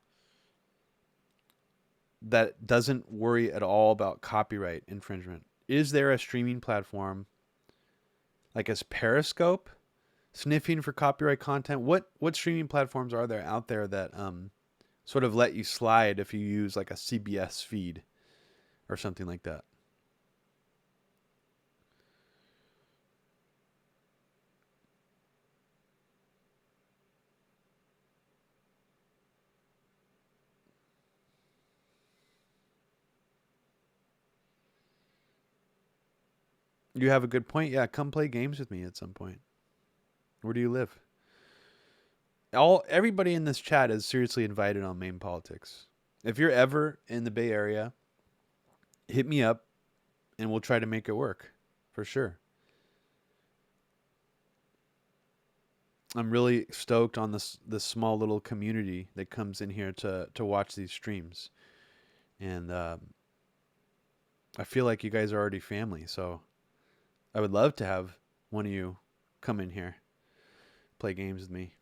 that doesn't worry at all about copyright infringement? Is there a streaming platform like as Periscope sniffing for copyright content? What streaming platforms are there out there that sort of let you slide if you use like a CBS feed or something like that? You have a good point. Yeah, come play games with me at some point. Where do you live? Everybody in this chat is seriously invited on MAME Politics. If you're ever in the Bay Area, hit me up and we'll try to make it work for sure. I'm really stoked on this small little community that comes in here to watch these streams, and I feel like you guys are already family. So I would love to have one of you come in here, play games with me.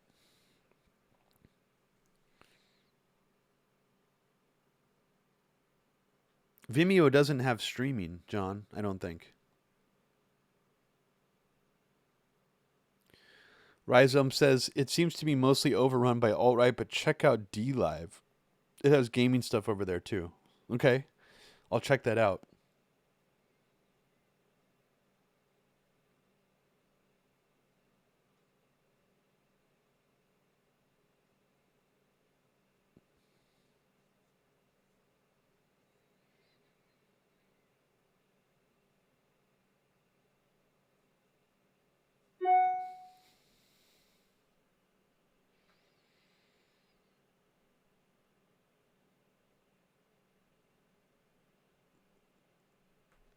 Vimeo doesn't have streaming, John, I don't think. Rhizome says, it seems to be mostly overrun by alt-right, but check out DLive. It has gaming stuff over there too. Okay, I'll check that out.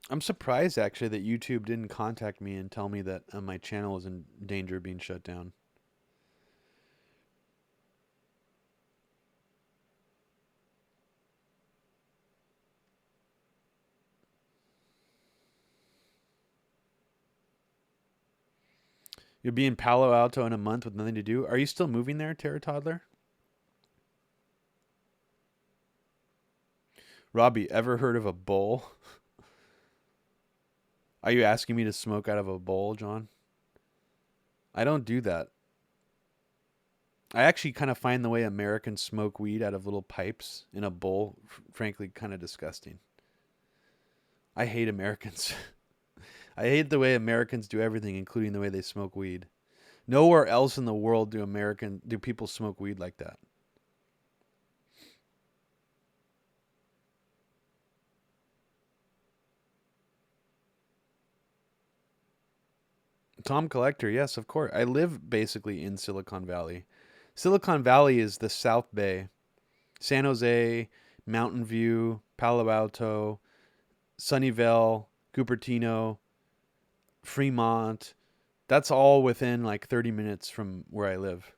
I'm surprised actually that YouTube didn't contact me and tell me that my channel is in danger of being shut down. You'll be in Palo Alto in a month with nothing to do. Are you still moving there, Terra Toddler? Robbie, ever heard of a bowl? Are you asking me to smoke out of a bowl, John? I don't do that. I actually kind of find the way Americans smoke weed out of little pipes in a bowl, frankly, kind of disgusting. I hate Americans. I hate the way Americans do everything, including the way they smoke weed. Nowhere else in the world do people smoke weed like that. Tom Collector, yes, of course. I live basically in Silicon Valley. Silicon Valley is the South Bay. San Jose, Mountain View, Palo Alto, Sunnyvale, Cupertino, Fremont. That's all within like 30 minutes from where I live.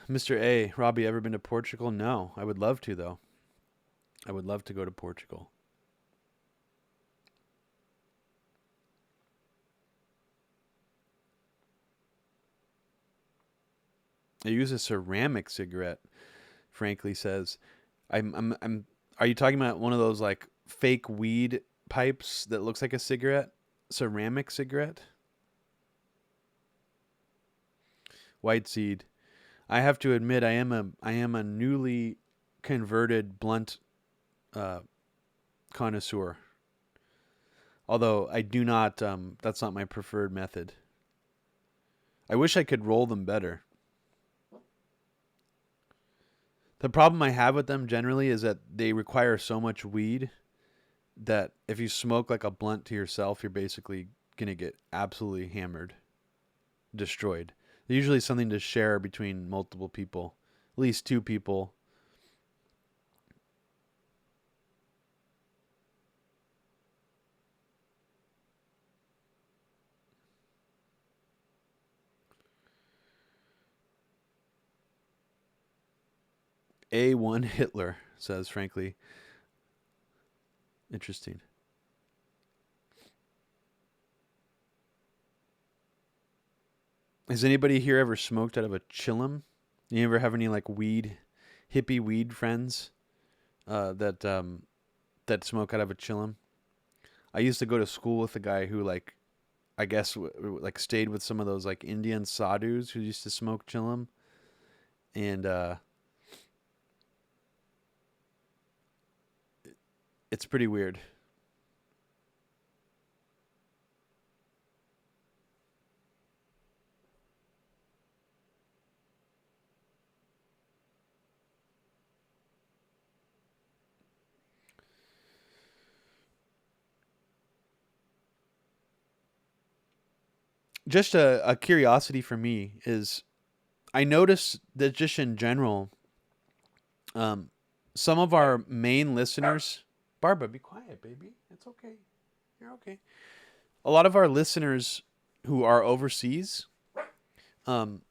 Mr. A, Robbie, ever been to Portugal? No. I would love to, though. I would love to go to Portugal. I use a ceramic cigarette, frankly says. Are you talking about one of those like fake weed pipes that looks like a cigarette? Ceramic cigarette? White seed. I have to admit, I am a newly converted blunt uh, connoisseur. Although I do not, that's not my preferred method. I wish I could roll them better. The problem I have with them generally is that they require so much weed that if you smoke like a blunt to yourself, you're basically going to get absolutely hammered, destroyed. They're usually something to share between multiple people, at least two people. A1 Hitler, says frankly. Interesting. Has anybody here ever smoked out of a chillum? You ever have any like hippie weed friends that smoke out of a chillum? I used to go to school with a guy who like I guess like stayed with some of those like Indian sadhus who used to smoke chillum, and it's pretty weird. Just a curiosity for me is I notice that just in general, um, some of our main listeners, Barbara, be quiet, baby. It's okay. You're okay. A lot of our listeners who are overseas, um,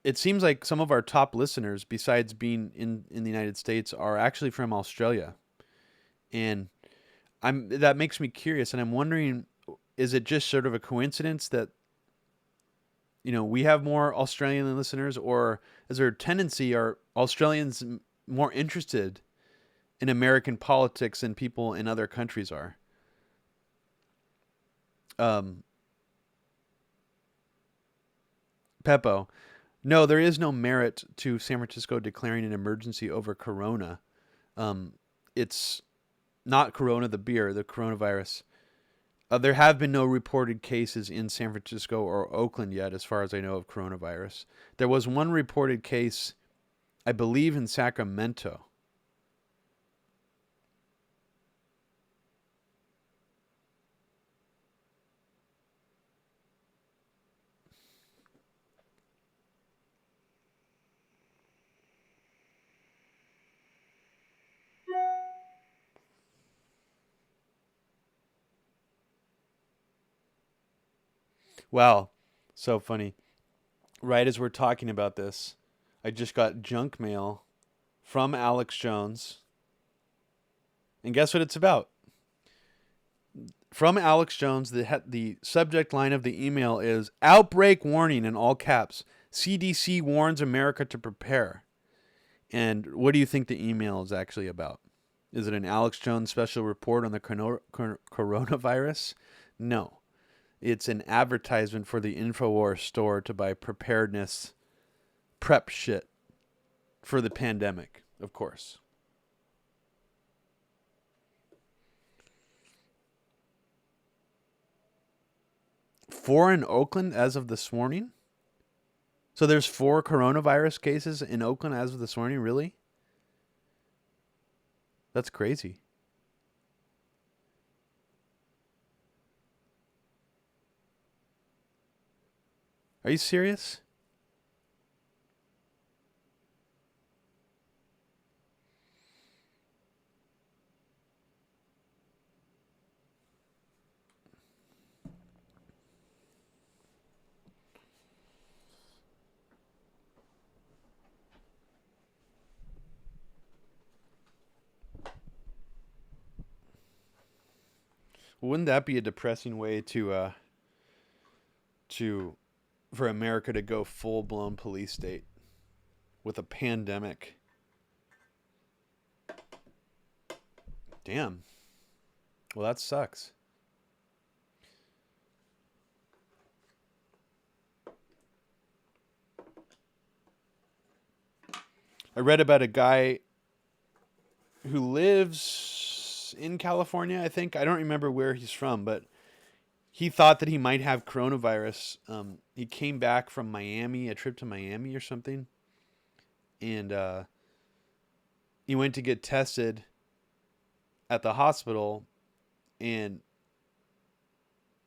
it seems like some of our top listeners, besides being in the United States, are actually from Australia, and that makes me curious, and I'm wondering, is it just sort of a coincidence that we have more Australian listeners, or is there a tendency are Australians more interested in American politics than people in other countries are? Um, Peppo, no, there is no merit to San Francisco declaring an emergency over Corona. Um, it's not Corona the beer, the coronavirus. There have been no reported cases in San Francisco or Oakland yet, as far as I know, of coronavirus. There was one reported case, I believe, in Sacramento. Wow, so funny. Right as we're talking about this, I just got junk mail from Alex Jones. And guess what it's about? From Alex Jones, the subject line of the email is "Outbreak Warning" in all caps. CDC warns America to prepare. And what do you think the email is actually about? Is it an Alex Jones special report on the coronavirus? No. It's an advertisement for the InfoWars store to buy preparedness prep shit for the pandemic, of course. 4 in Oakland as of this morning? So there's 4 coronavirus cases in Oakland as of this morning, really? That's crazy. Are you serious? Wouldn't that be a depressing way to for America to go full blown police state with a pandemic? Damn. Well, that sucks. I read about a guy who lives in California, I think. I don't remember where he's from, but he thought that he might have coronavirus. He came back from Miami, a trip to Miami or something, and he went to get tested at the hospital, and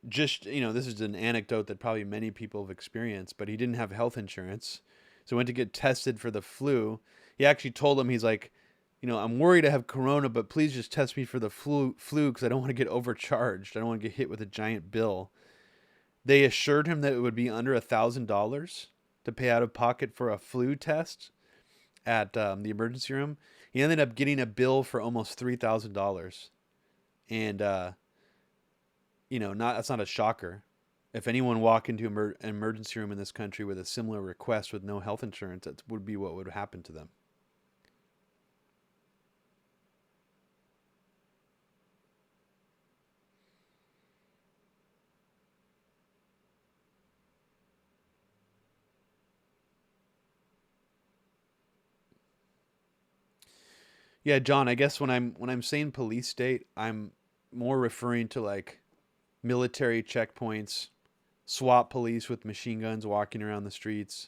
just this is an anecdote that probably many people have experienced, but he didn't have health insurance, so went to get tested for the flu. He actually told him, he's like, I'm worried I have corona, but please just test me for the flu because I don't want to get overcharged. I don't want to get hit with a giant bill. They assured him that it would be under $1,000 to pay out of pocket for a flu test, at the emergency room. He ended up getting a bill for almost $3,000, and not that's not a shocker. If anyone walked into an emergency room in this country with a similar request with no health insurance, that would be what would happen to them. Yeah, John, I guess when I'm saying police state, I'm more referring to like military checkpoints, SWAT police with machine guns walking around the streets.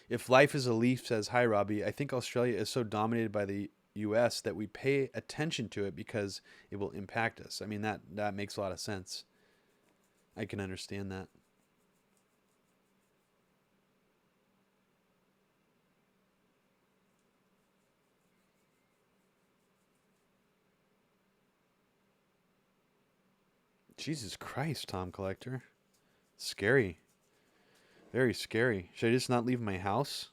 If life is a leaf, says hi Robbie, I think Australia is so dominated by the US that we pay attention to it because it will impact us. I mean that makes a lot of sense. I can understand that. Jesus Christ, Tom Collector. Scary. Very scary. Should I just not leave my house?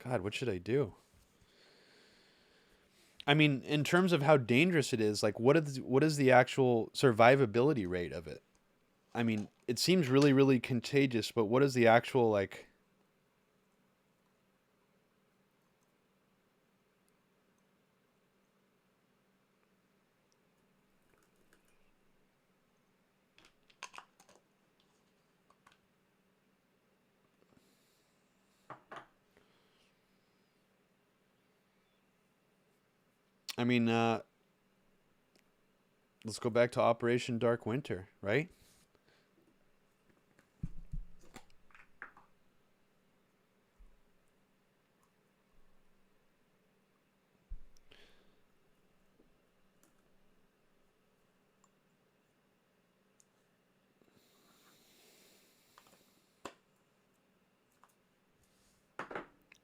God, what should I do? I mean, in terms of how dangerous it is, like what is the actual survivability rate of it? I mean, it seems really, really contagious, but what is the actual like? I mean, let's go back to Operation Dark Winter, right?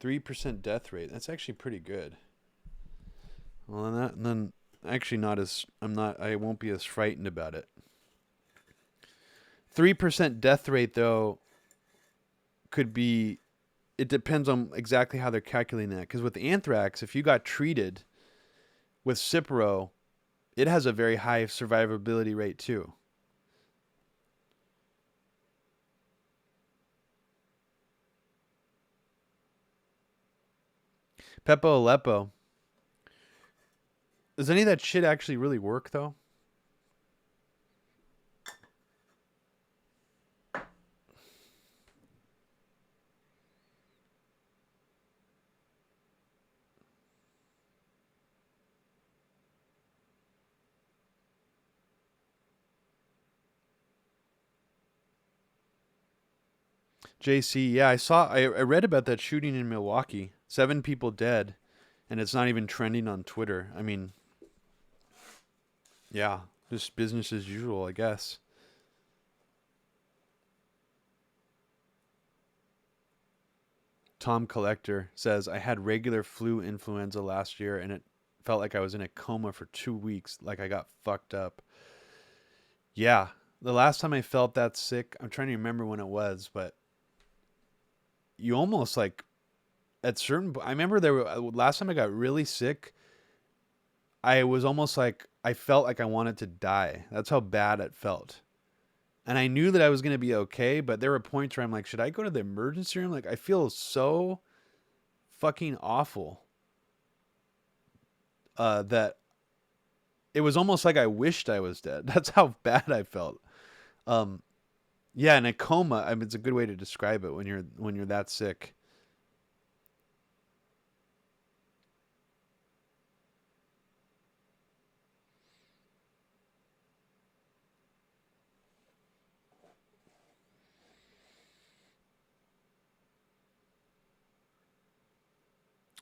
3% death rate. That's actually pretty good. Well, then actually not as I'm not. I won't be as frightened about it. 3% death rate though could be. It depends on exactly how they're calculating that. Because with anthrax, if you got treated with Cipro, it has a very high survivability rate too. Pepo Aleppo. Does any of that shit actually really work though? JC, yeah, I read about that shooting in Milwaukee. 7 people dead, and it's not even trending on Twitter. I mean, yeah, just business as usual, I guess. Tom Collector says, I had regular flu influenza last year, and it felt like I was in a coma for 2 weeks, like I got fucked up. Yeah, the last time I felt that sick, I'm trying to remember when it was, but you almost like at certain. I remember there were last time I got really sick. I was almost like I felt like I wanted to die. That's how bad it felt. And I knew that I was going to be okay, but there were points where I'm like, should I go to the emergency room? Like I feel so fucking awful that it was almost like I wished I was dead. That's how bad I felt. Um, yeah, in a coma, I mean, it's a good way to describe it when you're that sick.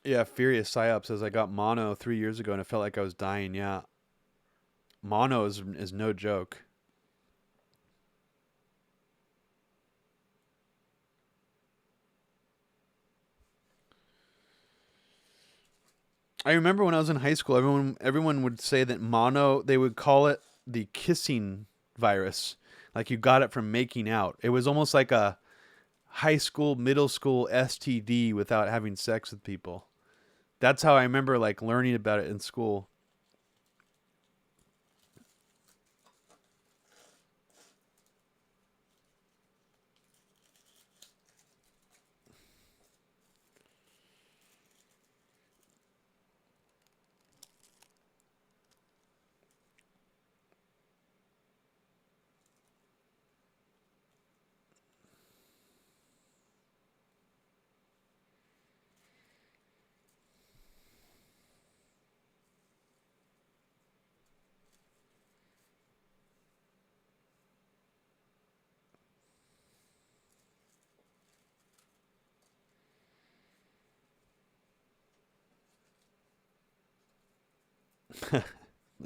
Yeah, Furious Psyop says I got mono 3 years ago and it felt like I was dying. Yeah, mono is no joke. I remember when I was in high school, everyone would say that mono. They would call it the kissing virus, like you got it from making out. It was almost like a high school, middle school STD without having sex with people. That's how I remember like learning about it in school.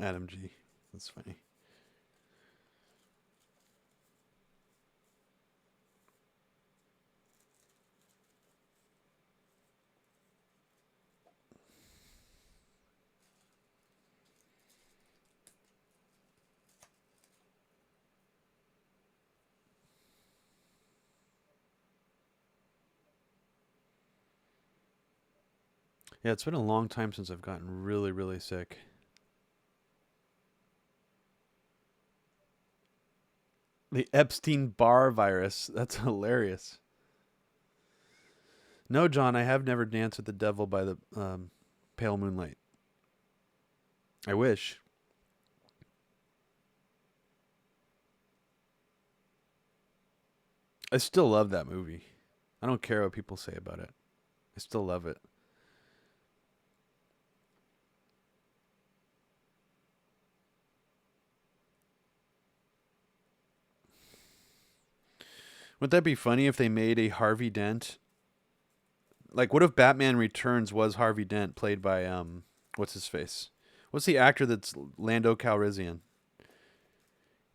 Adam G. That's funny. Yeah, it's been a long time since I've gotten really, really sick. The Epstein-Barr virus. That's hilarious. No, John, I have never danced with the devil by the pale moonlight. I wish. I still love that movie. I don't care what people say about it. I still love it. Wouldn't that be funny if they made a Harvey Dent? Like, what if Batman Returns was Harvey Dent, played by what's his face? What's the actor that's Lando Calrissian?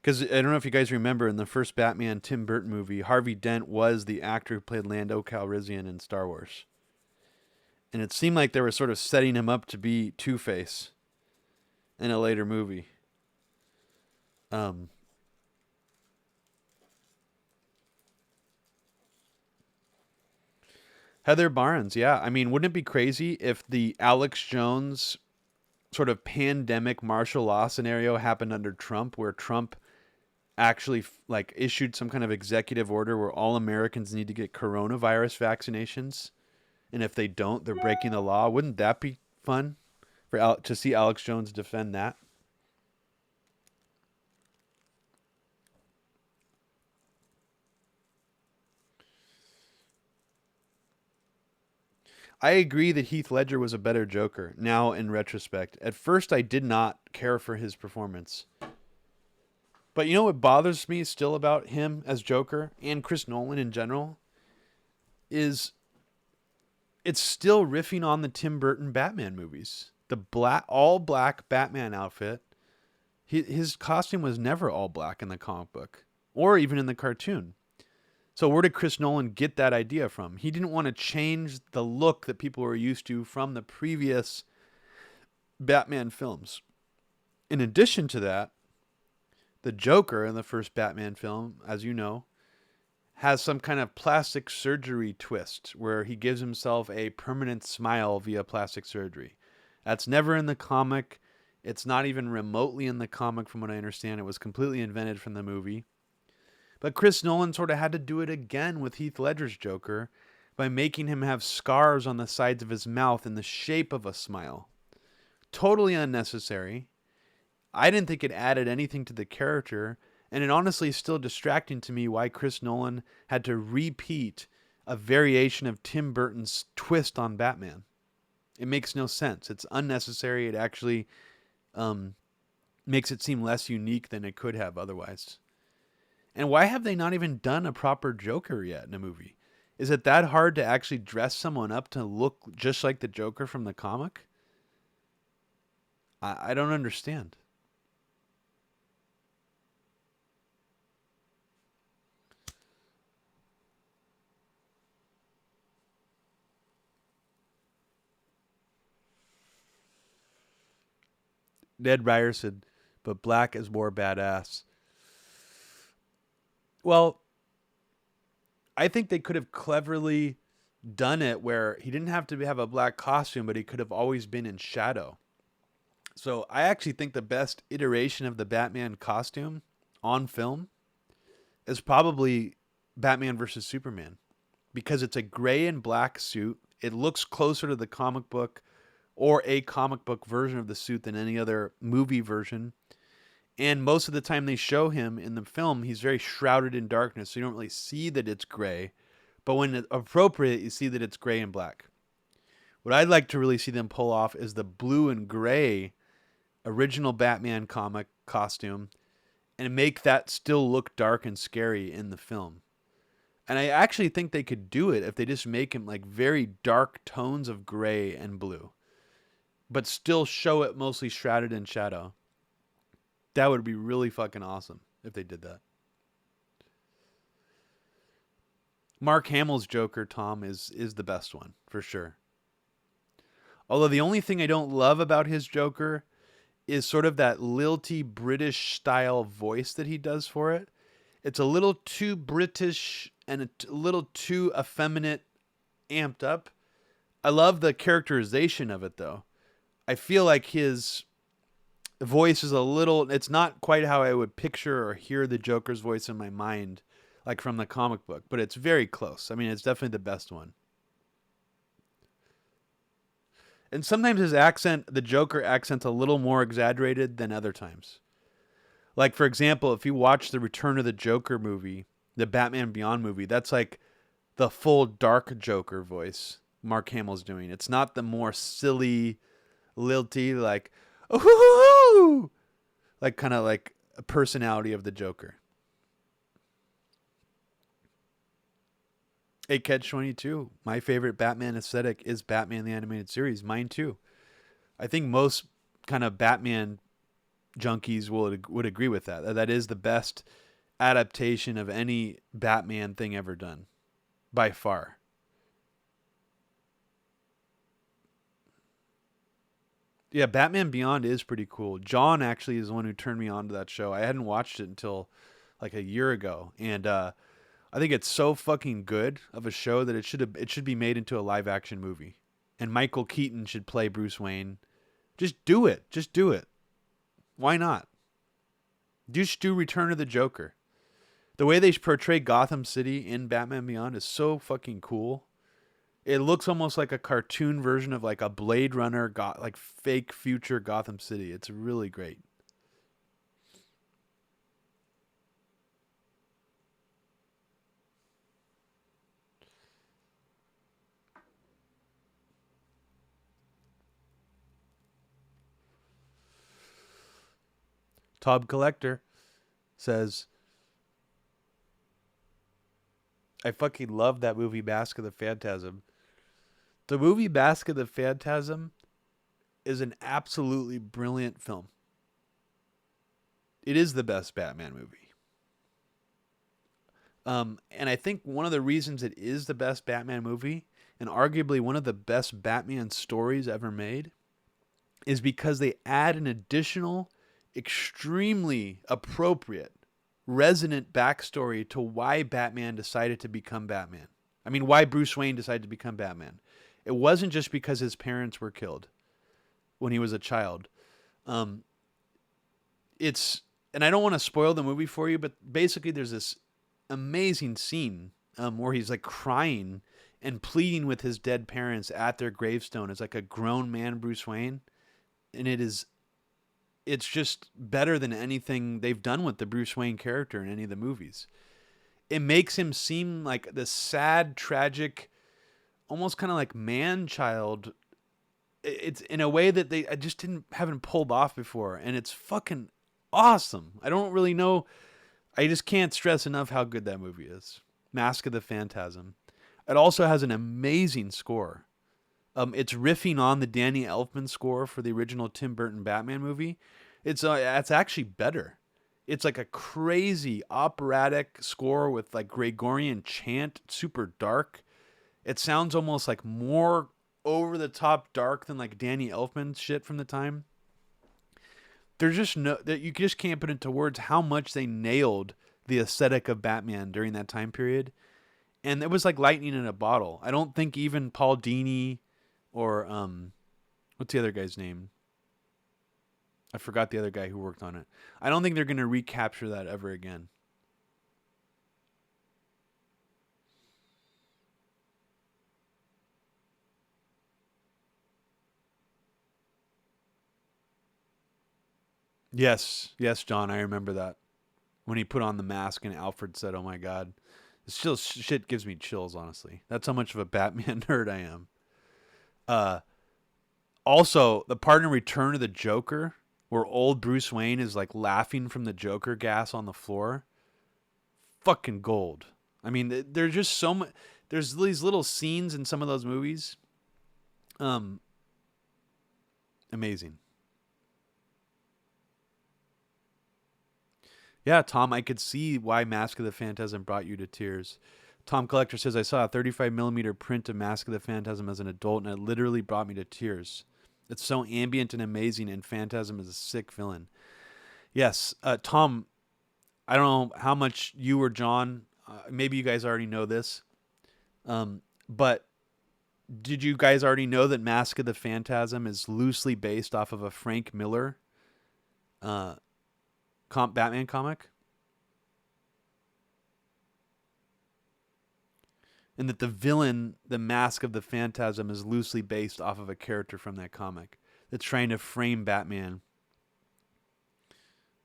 Because I don't know if you guys remember in the first Batman Tim Burton movie, Harvey Dent was the actor who played Lando Calrissian in Star Wars, and it seemed like they were sort of setting him up to be Two Face in a later movie. Um, Heather Barnes, yeah. I mean, wouldn't it be crazy if the Alex Jones sort of pandemic martial law scenario happened under Trump, where Trump actually like issued some kind of executive order where all Americans need to get coronavirus vaccinations, and if they don't, they're breaking the law. Wouldn't that be fun for to see Alex Jones defend that? I agree that Heath Ledger was a better Joker. Now, in retrospect, at first I did not care for his performance. But you know what bothers me still about him as Joker and Chris Nolan in general is it's still riffing on the Tim Burton Batman movies. The black all black Batman outfit. His costume was never all black in the comic book or even in the cartoon. So where did Chris Nolan get that idea from? He didn't want to change the look that people were used to from the previous Batman films. In addition to that, the Joker in the first Batman film, as you know, has some kind of plastic surgery twist where he gives himself a permanent smile via plastic surgery. That's never in the comic. It's not even remotely in the comic, from what I understand. It was completely invented from the movie. But Chris Nolan sort of had to do it again with Heath Ledger's Joker by making him have scars on the sides of his mouth in the shape of a smile. Totally unnecessary. I didn't think it added anything to the character, and it honestly is still distracting to me why Chris Nolan had to repeat a variation of Tim Burton's twist on Batman. It makes no sense. It's unnecessary. It actually makes it seem less unique than it could have otherwise. And why have they not even done a proper Joker yet in a movie? Is it that hard to actually dress someone up to look just like the Joker from the comic? I don't understand. Ned Ryerson, but black is more badass. Well, I think they could have cleverly done it where he didn't have to have a black costume, but he could have always been in shadow. So I actually think the best iteration of the Batman costume on film is probably Batman versus Superman because it's a gray and black suit. It looks closer to the comic book or a comic book version of the suit than any other movie version. And most of the time they show him in the film, he's very shrouded in darkness, so you don't really see that it's gray. But when it's appropriate, you see that it's gray and black. What I'd like to really see them pull off is the blue and gray original Batman comic costume and make that still look dark and scary in the film. And I actually think they could do it if they just make him like very dark tones of gray and blue, but still show it mostly shrouded in shadow. That would be really fucking awesome if they did that. Mark Hamill's Joker, Tom, is the best one for sure. Although the only thing I don't love about his Joker is sort of that lilty British style voice that he does for it. It's a little too British and a little too effeminate, amped up. I love the characterization of it though. I feel like his voice is a little, it's not quite how I would picture or hear the Joker's voice in my mind, like from the comic book, but it's very close. I mean, it's definitely the best one. And sometimes his accent, the Joker accent's a little more exaggerated than other times. Like, for example, if you watch the Return of the Joker movie, the Batman Beyond movie, that's like the full dark Joker voice Mark Hamill's doing. It's not the more silly, lilty, like, oh, like kind of like a personality of the Joker. Hey, Catch 22. My favorite Batman aesthetic is Batman the Animated Series. Mine too. I think most kind of Batman junkies would agree with that. That is the best adaptation of any Batman thing ever done, by far. Yeah, Batman Beyond is pretty cool. John actually is the one who turned me on to that show. I hadn't watched it until like a year ago, and I think it's so fucking good of a show that it should be made into a live action movie. And Michael Keaton should play Bruce Wayne. Just do it. Just do it. Why not? Just do Return of the Joker. The way they portray Gotham City in Batman Beyond is so fucking cool. It looks almost like a cartoon version of like a Blade Runner, like fake future Gotham City. It's really great. Tob Collector says, I fucking love that movie Mask of the Phantasm. The movie Mask of the Phantasm is an absolutely brilliant film. It is the best Batman movie. And I think one of the reasons it is the best Batman movie, and arguably one of the best Batman stories ever made, is because they add an additional, extremely appropriate, resonant backstory to why Batman decided to become Batman. I mean, why Bruce Wayne decided to become Batman. It wasn't just because his parents were killed when he was a child. And I don't want to spoil the movie for you, but basically there's this amazing scene where he's like crying and pleading with his dead parents at their gravestone. It's like a grown man Bruce Wayne, and it's just better than anything they've done with the Bruce Wayne character in any of the movies. It makes him seem like the sad, tragic, almost kind of like man-child. It's in a way that I just haven't pulled off before, and it's fucking awesome. I don't really know. I just can't stress enough how good that movie is. Mask of the Phantasm. It also has an amazing score. It's riffing on the Danny Elfman score for the original Tim Burton Batman movie. It's actually better. It's like a crazy operatic score with like Gregorian chant, super dark. It sounds almost like more over the top dark than like Danny Elfman shit from the time. There's just no that you just can't put into words how much they nailed the aesthetic of Batman during that time period. And it was like lightning in a bottle. I don't think even Paul Dini or what's the other guy's name? I forgot the other guy who worked on it. I don't think they're going to recapture that ever again. Yes, yes, John, I remember that. When he put on the mask and Alfred said, "Oh my God." This still shit gives me chills, honestly. That's how much of a Batman nerd I am. Uh Also, the part in Return of the Joker where old Bruce Wayne is like laughing from the Joker gas on the floor, fucking gold. I mean, there's just so much. There's these little scenes in some of those movies. Um, Amazing. Yeah, Tom, I could see why Mask of the Phantasm brought you to tears. Tom Collector says, I saw a 35 millimeter print of Mask of the Phantasm as an adult, and it literally brought me to tears. It's so ambient and amazing, and Phantasm is a sick villain. Yes, Tom, I don't know how much you or John, maybe you guys already know this, but did you guys already know that Mask of the Phantasm is loosely based off of a Frank Miller uh, Batman comic? And that the villain, the Mask of the Phantasm, is loosely based off of a character from that comic that's trying to frame Batman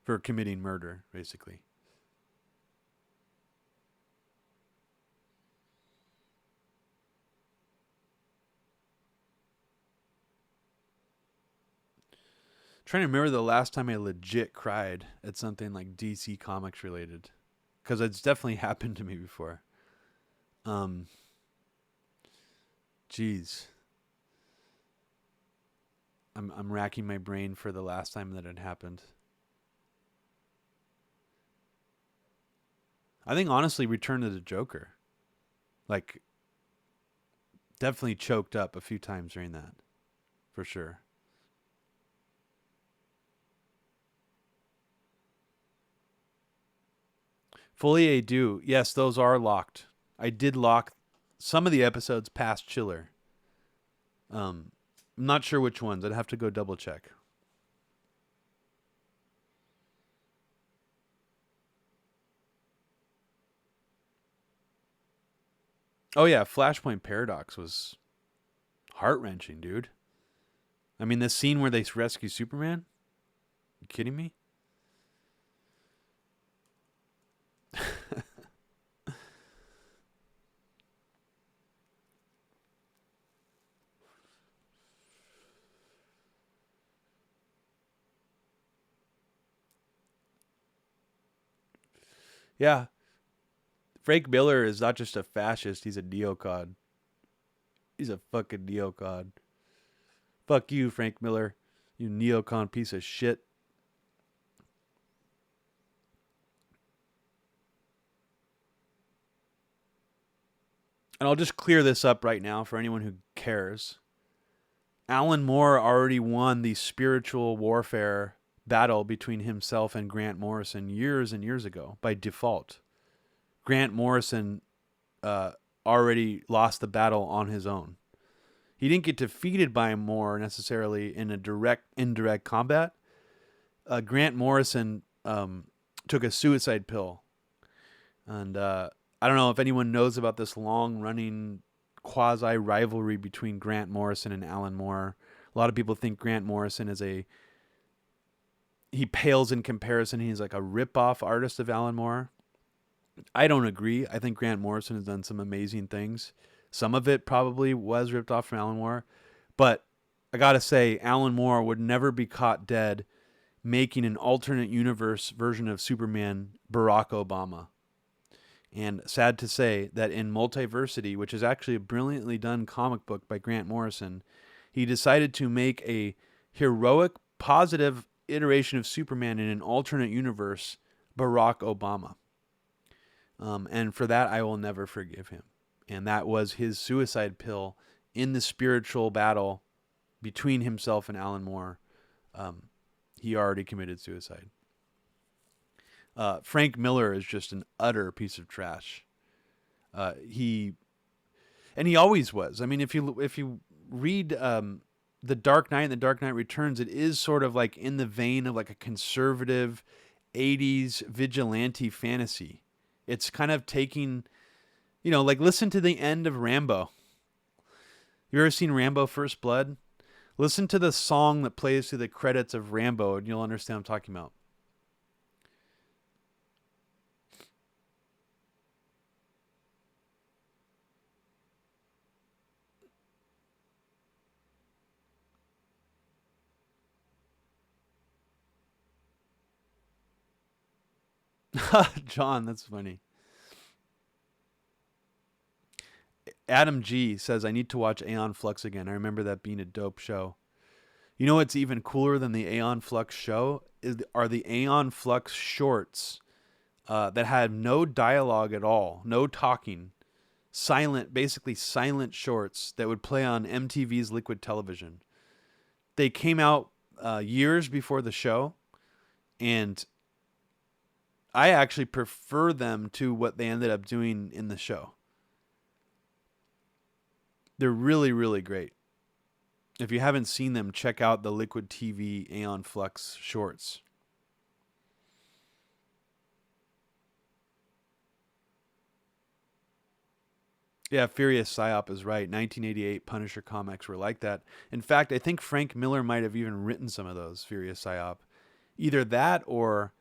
for committing murder, basically. Trying to remember the last time I legit cried at something like DC Comics related, because it's definitely happened to me before. Um, Jeez, I'm racking my brain for the last time that it happened. I think honestly, Return to the Joker, like definitely choked up a few times during that, for sure. Folie do. Yes, those are locked. I did lock some of the episodes past Chiller. Um, I'm not sure which ones. I'd have to go double check. Oh yeah, Flashpoint Paradox was heart wrenching, dude. I mean, this scene where they rescue Superman. You kidding me? Yeah, Frank Miller is not just a fascist; he's a neocon. He's a fucking neocon. Fuck you, Frank Miller. You neocon piece of shit. And I'll just clear this up right now for anyone who cares. Alan Moore already won the spiritual warfare battle between himself and Grant Morrison years and years ago by default. Grant Morrison already lost the battle on his own. He didn't get defeated by Moore necessarily in a direct, indirect combat. Grant Morrison took a suicide pill. And I don't know if anyone knows about this long running quasi rivalry between Grant Morrison and Alan Moore. A lot of people think Grant Morrison is he pales in comparison. He's like a rip-off artist of Alan Moore. I don't agree. I think Grant Morrison has done some amazing things. Some of it probably was ripped off from Alan Moore. But I got to say, Alan Moore would never be caught dead making an alternate universe version of Superman, Barack Obama. And sad to say that in Multiversity, which is actually a brilliantly done comic book by Grant Morrison, he decided to make a heroic, positive iteration of Superman in an alternate universe, Barack Obama. And for that, I will never forgive him. And that was his suicide pill in the spiritual battle between himself and Alan Moore. He already committed suicide. Frank Miller is just an utter piece of trash. He and he always was. I mean, if you read The Dark Knight and The Dark Knight Returns, it is sort of like in the vein of like a conservative 80s vigilante fantasy. It's kind of taking, like listen to the end of Rambo. You ever seen Rambo First Blood? Listen to the song that plays through the credits of Rambo and you'll understand what I'm talking about. John, that's funny. Adam G says, I need to watch Aeon Flux again. I remember that being a dope show. You know what's even cooler than the Aeon Flux show are the Aeon Flux shorts that had no dialogue at all, no talking, silent, basically silent shorts that would play on MTV's Liquid Television. They came out years before the show, and I actually prefer them to what they ended up doing in the show. They're really, really great. If you haven't seen them, check out the Liquid TV Aeon Flux shorts. Yeah, Furious Psyop is right. 1988 Punisher comics were like that. In fact, I think Frank Miller might have even written some of those, Furious Psyop. Either that or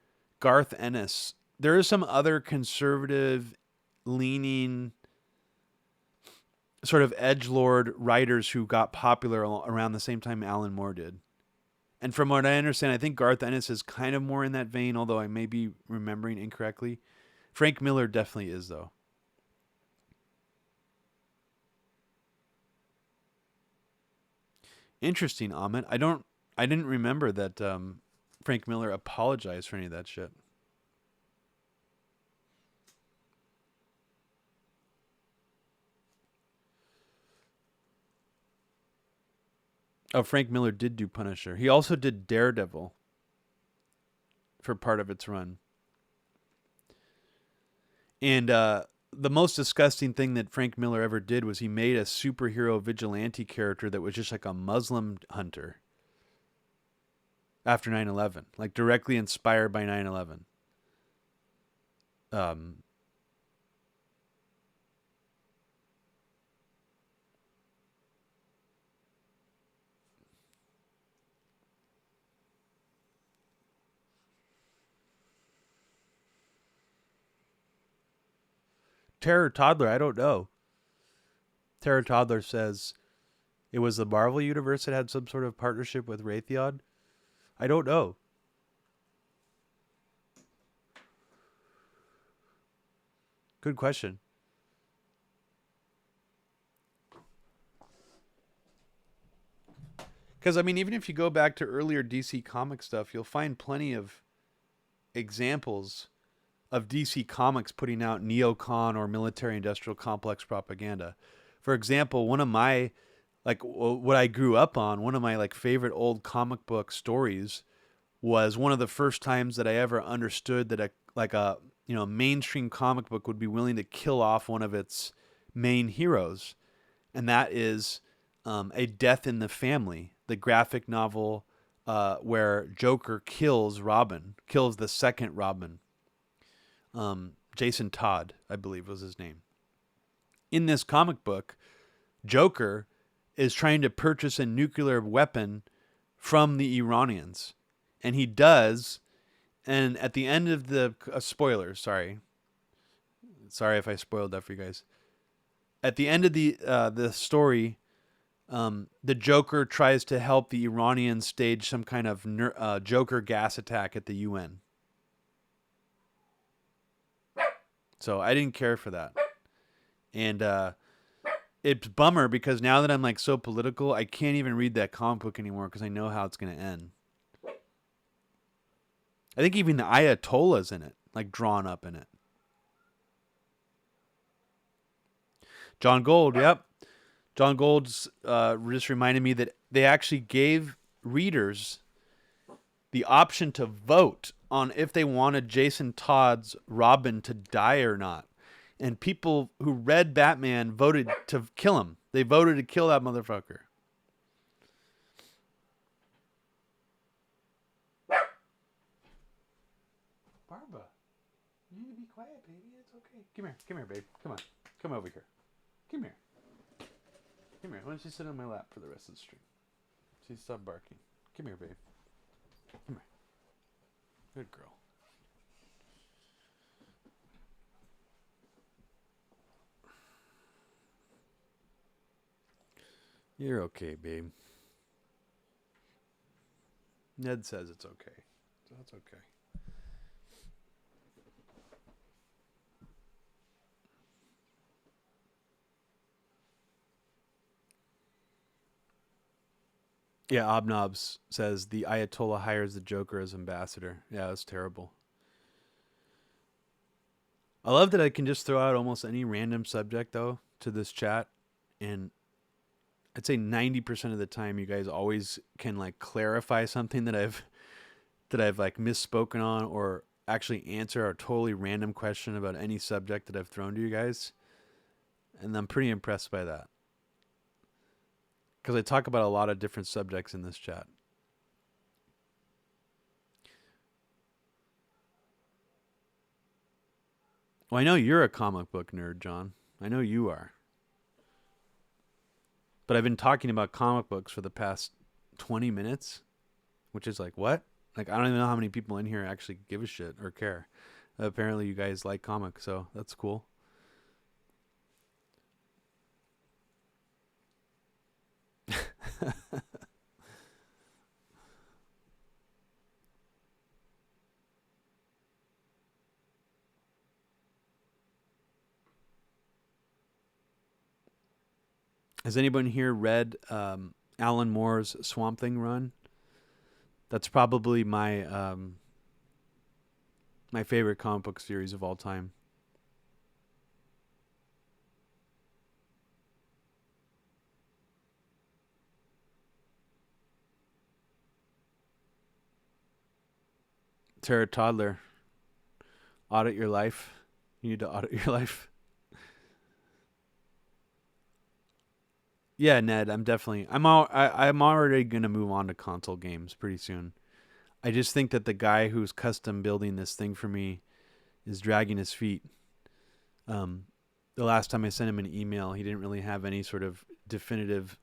Garth Ennis. There are some other conservative leaning sort of edgelord writers who got popular around the same time Alan Moore did. And from what I understand, I think Garth Ennis is kind of more in that vein, although I may be remembering incorrectly. Frank Miller definitely is, though. Interesting, Amit. I didn't remember that Frank Miller apologized for any of that shit. Oh, Frank Miller did do Punisher. He also did Daredevil for part of its run. And the most disgusting thing that Frank Miller ever did was he made a superhero vigilante character that was just like a Muslim hunter after 9/11, like directly inspired by 9/11. Um, Terror Toddler, I don't know. Terror Toddler says it was the Marvel Universe that had some sort of partnership with Raytheon. I don't know. Good question. Because, I mean, even if you go back to earlier DC comic stuff, you'll find plenty of examples of DC Comics putting out neocon or military industrial complex propaganda. For example, one of my like what I grew up on, one of my like favorite old comic book stories was one of the first times that I ever understood that a mainstream comic book would be willing to kill off one of its main heroes, and that is A Death in the Family, the graphic novel where Joker kills Robin, kills the second Robin. Jason Todd, I believe was his name. In this comic book, Joker is trying to purchase a nuclear weapon from the Iranians. And he does. And at the end of the spoilers, sorry. Sorry if I spoiled that for you guys. At the end of the story, the Joker tries to help the Iranians stage some kind of Joker gas attack at the UN. So I didn't care for that. And it's bummer because now that I'm like so political, I can't even read that comic book anymore because I know how it's going to end. I think even the Ayatollah's in it, like drawn up in it. John Gold, yep. John Gold's just reminded me that they actually gave readers the option to vote on if they wanted Jason Todd's Robin to die or not. And people who read Batman voted to kill him. They voted to kill that motherfucker. Barbara, you need to be quiet, baby. It's okay. Come here, babe. Come on. Come over here. Come here. Come here. Why don't you sit on my lap for the rest of the stream? She stop barking. Come here, babe. Come here. Good girl. You're okay, babe. Ned says it's okay. So that's okay. Yeah, Obnobs says the Ayatollah hires the Joker as ambassador. Yeah, that's terrible. I love that I can just throw out almost any random subject, though, to this chat. And I'd say 90% of the time you guys always can like clarify something that I've like misspoken on, or actually answer a totally random question about any subject that I've thrown to you guys. And I'm pretty impressed by that. Because I talk about a lot of different subjects in this chat. Well, I know you're a comic book nerd, John. I know you are. But I've been talking about comic books for the past 20 minutes, which is like, what? Like, I don't even know how many people in here actually give a shit or care. Apparently you guys like comics, so that's cool. Has anyone here read Alan Moore's Swamp Thing run? That's probably my my favorite comic book series of all time. Tara Toddler, audit your life. You need to audit your life. Yeah, Ned, I'm already gonna move on to console games pretty soon. I just think that the guy who's custom building this thing for me is dragging his feet. The last time I sent him an email, he didn't really have any sort of definitive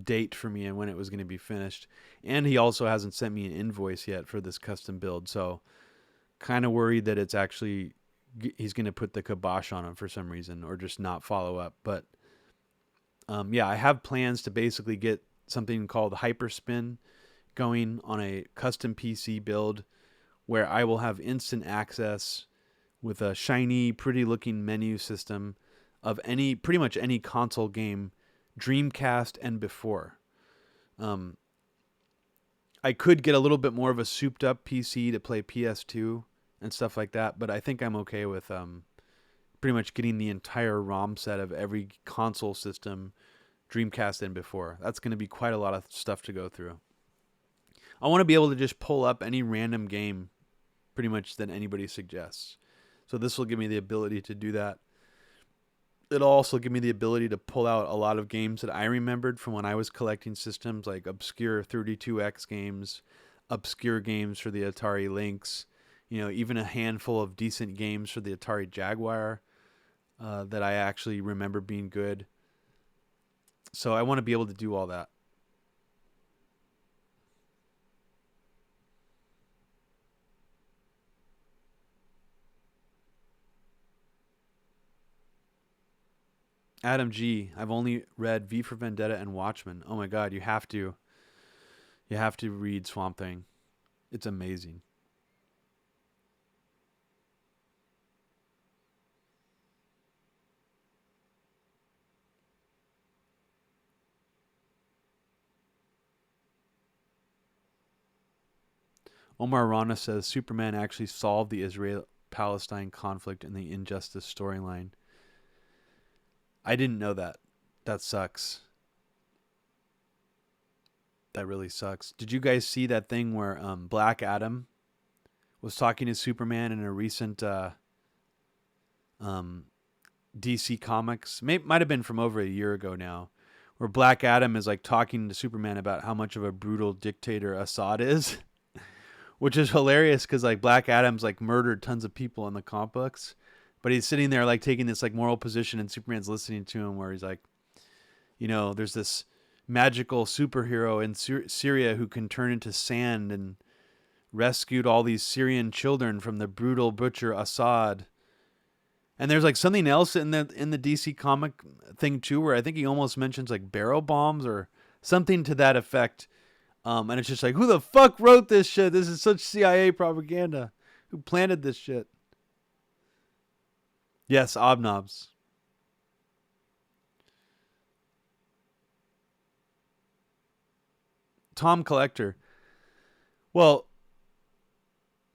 date for me and when it was going to be finished. And he also hasn't sent me an invoice yet for this custom build. So kind of worried that it's actually, he's going to put the kibosh on him for some reason or just not follow up. But yeah, I have plans to basically get something called Hyperspin going on a custom PC build where I will have instant access with a shiny, pretty looking menu system of pretty much any console game, Dreamcast and before. I could get a little bit more of a souped up PC to play PS2 and stuff like that, but I think I'm okay with pretty much getting the entire ROM set of every console system, Dreamcast and before. That's going to be quite a lot of stuff to go through. I want to be able to just pull up any random game pretty much that anybody suggests. So this will give me the ability to do that. It'll also give me the ability to pull out a lot of games that I remembered from when I was collecting systems, like obscure 32X games, obscure games for the Atari Lynx, even a handful of decent games for the Atari Jaguar that I actually remember being good. So I want to be able to do all that. Adam G, I've only read V for Vendetta and Watchmen. Oh my god, you have to read Swamp Thing. It's amazing. Omar Rana says Superman actually solved the Israel-Palestine conflict in the Injustice storyline. I didn't know that. That sucks. That really sucks. Did you guys see that thing where Black Adam was talking to Superman in a recent DC Comics. Might have been from over a year ago now, where Black Adam is like talking to Superman about how much of a brutal dictator Assad is, which is hilarious because like Black Adam's like murdered tons of people in the comic books, but he's sitting there like taking this like moral position, and Superman's listening to him, where he's like, there's this magical superhero in Syria who can turn into sand and rescued all these Syrian children from the brutal butcher Assad. And there's like something else in the DC comic thing too, where I think he almost mentions like barrel bombs or something to that effect. And it's just like, who the fuck wrote this shit? This is such CIA propaganda. Who planted this shit? Yes, Obnobs. Tom Collector. Well,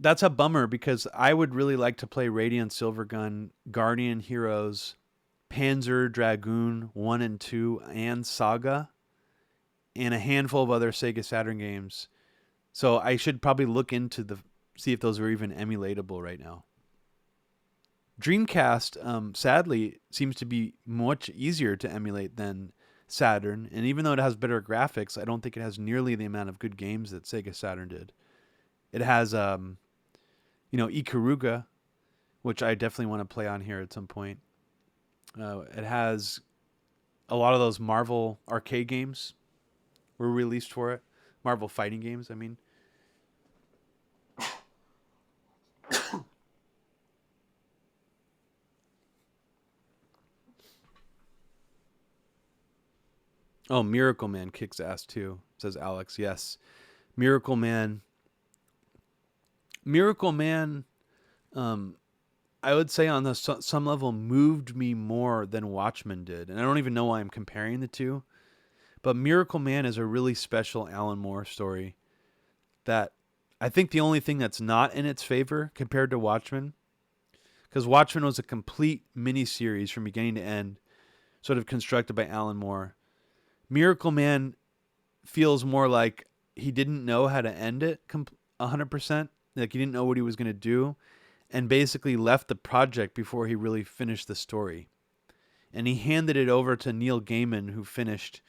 that's a bummer because I would really like to play Radiant Silvergun, Guardian Heroes, Panzer Dragoon 1 and 2, and Saga, and a handful of other Sega Saturn games. So I should probably look into see if those are even emulatable right now. Dreamcast, sadly, seems to be much easier to emulate than Saturn, and even though it has better graphics, I don't think it has nearly the amount of good games that Sega Saturn did. It has, Ikaruga, which I definitely want to play on here at some point. It has a lot of those Marvel arcade games were released for it. Marvel fighting games, I mean. Oh, Miracle Man kicks ass too, says Alex. Yes. Miracle Man. Miracle Man, I would say on some level moved me more than Watchmen did. And I don't even know why I'm comparing the two. But Miracle Man is a really special Alan Moore story that I think the only thing that's not in its favor compared to Watchmen, because Watchmen was a complete miniseries from beginning to end, sort of constructed by Alan Moore. Miracle Man feels more like he didn't know how to end it 100%. Like he didn't know what he was going to do and basically left the project before he really finished the story. And he handed it over to Neil Gaiman, who finished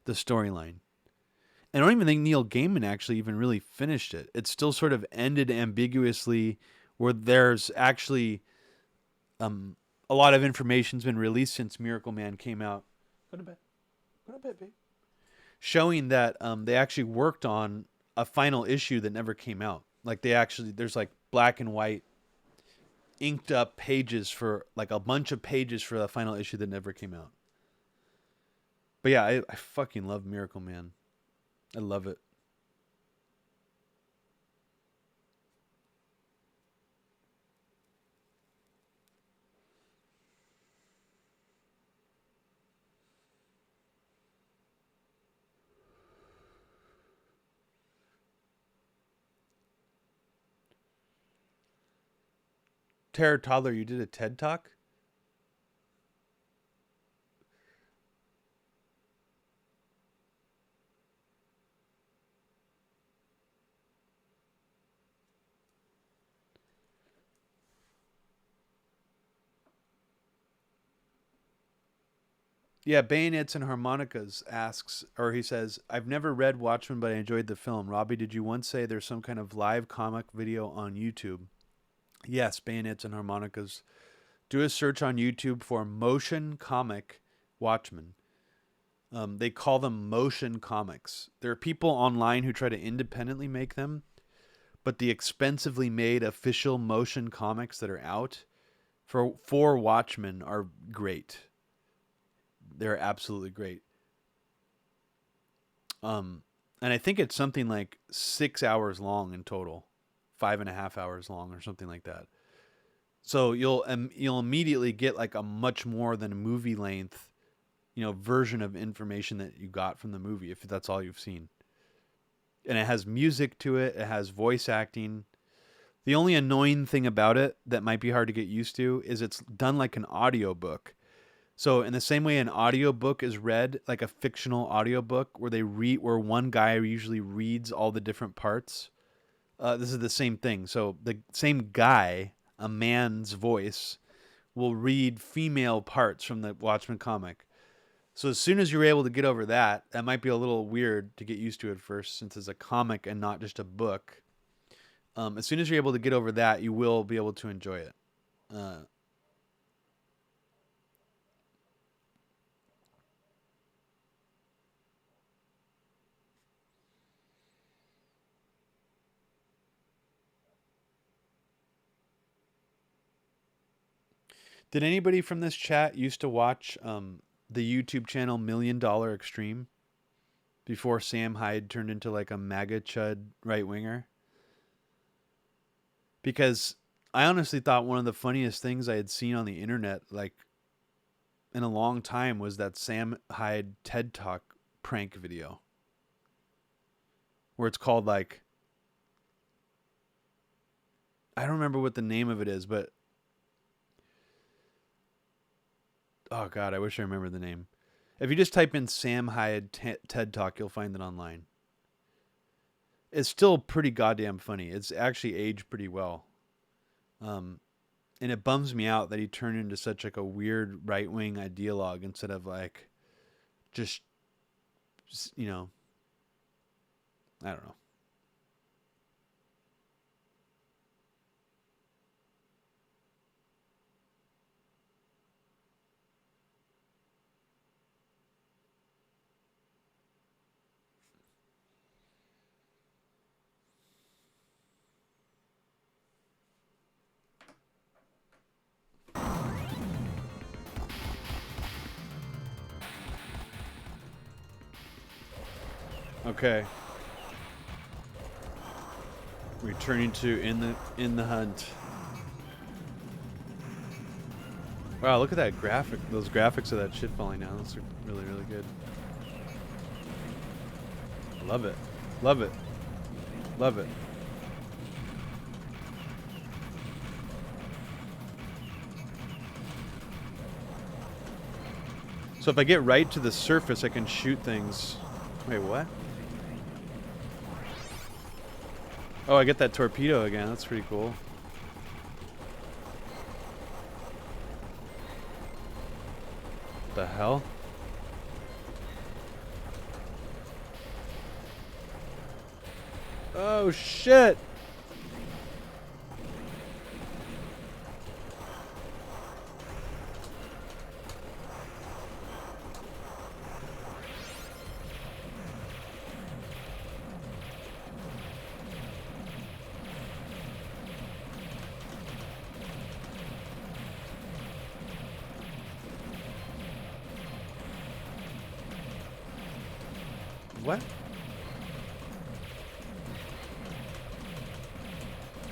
the storyline. And I don't even think Neil Gaiman actually even really finished it. It still sort of ended ambiguously, where there's actually a lot of information's been released since Miracle Man came out. Go to bed. Go to bed, babe. Showing that they actually worked on a final issue that never came out. Like there's like black and white inked up pages for like a bunch of pages for the final issue that never came out. But yeah, I fucking love Miracle Man. I love it. Terror Toddler, you did a TED Talk? Yeah, Bayonets and Harmonicas asks, or he says, I've never read Watchmen, but I enjoyed the film. Robbie, did you once say there's some kind of live comic video on YouTube? Yes, Bayonets and Harmonicas. Do a search on YouTube for motion comic Watchmen. They call them motion comics. There are people online who try to independently make them, but the expensively made official motion comics that are out for Watchmen are great. They're absolutely great. And I think it's something like 6 hours long in total, 5.5 hours long or something like that. So you'll immediately get like a much more than a movie length, version of information that you got from the movie, if that's all you've seen. And it has music to it. It has voice acting. The only annoying thing about it that might be hard to get used to is it's done like an audiobook. So in the same way an audiobook is read, like a fictional audiobook where one guy usually reads all the different parts, this is the same thing. So the same guy, a man's voice, will read female parts from the Watchmen comic. So as soon as you're able to get over that, that might be a little weird to get used to at first, since it's a comic and not just a book. As soon as you're able to get over that, you will be able to enjoy it. Did anybody from this chat used to watch the YouTube channel $1,000,000 Extreme before Sam Hyde turned into like a MAGA chud right winger? Because I honestly thought one of the funniest things I had seen on the internet, like in a long time, was that Sam Hyde TED Talk prank video where it's called like, I don't remember what the name of it is, but oh God, I wish I remembered the name. If you just type in Sam Hyde TED Talk, you'll find it online. It's still pretty goddamn funny. It's actually aged pretty well. And it bums me out that he turned into such like a weird right-wing ideologue instead of like just, you know, I don't know. Okay. Returning to in the hunt. Wow, look at that graphic. Those graphics of that shit falling down. Those are really, really good. Love it. Love it. Love it. So if I get right to the surface, I can shoot things. Wait, what? Oh, I get that torpedo again. That's pretty cool. The hell? Oh, shit! What?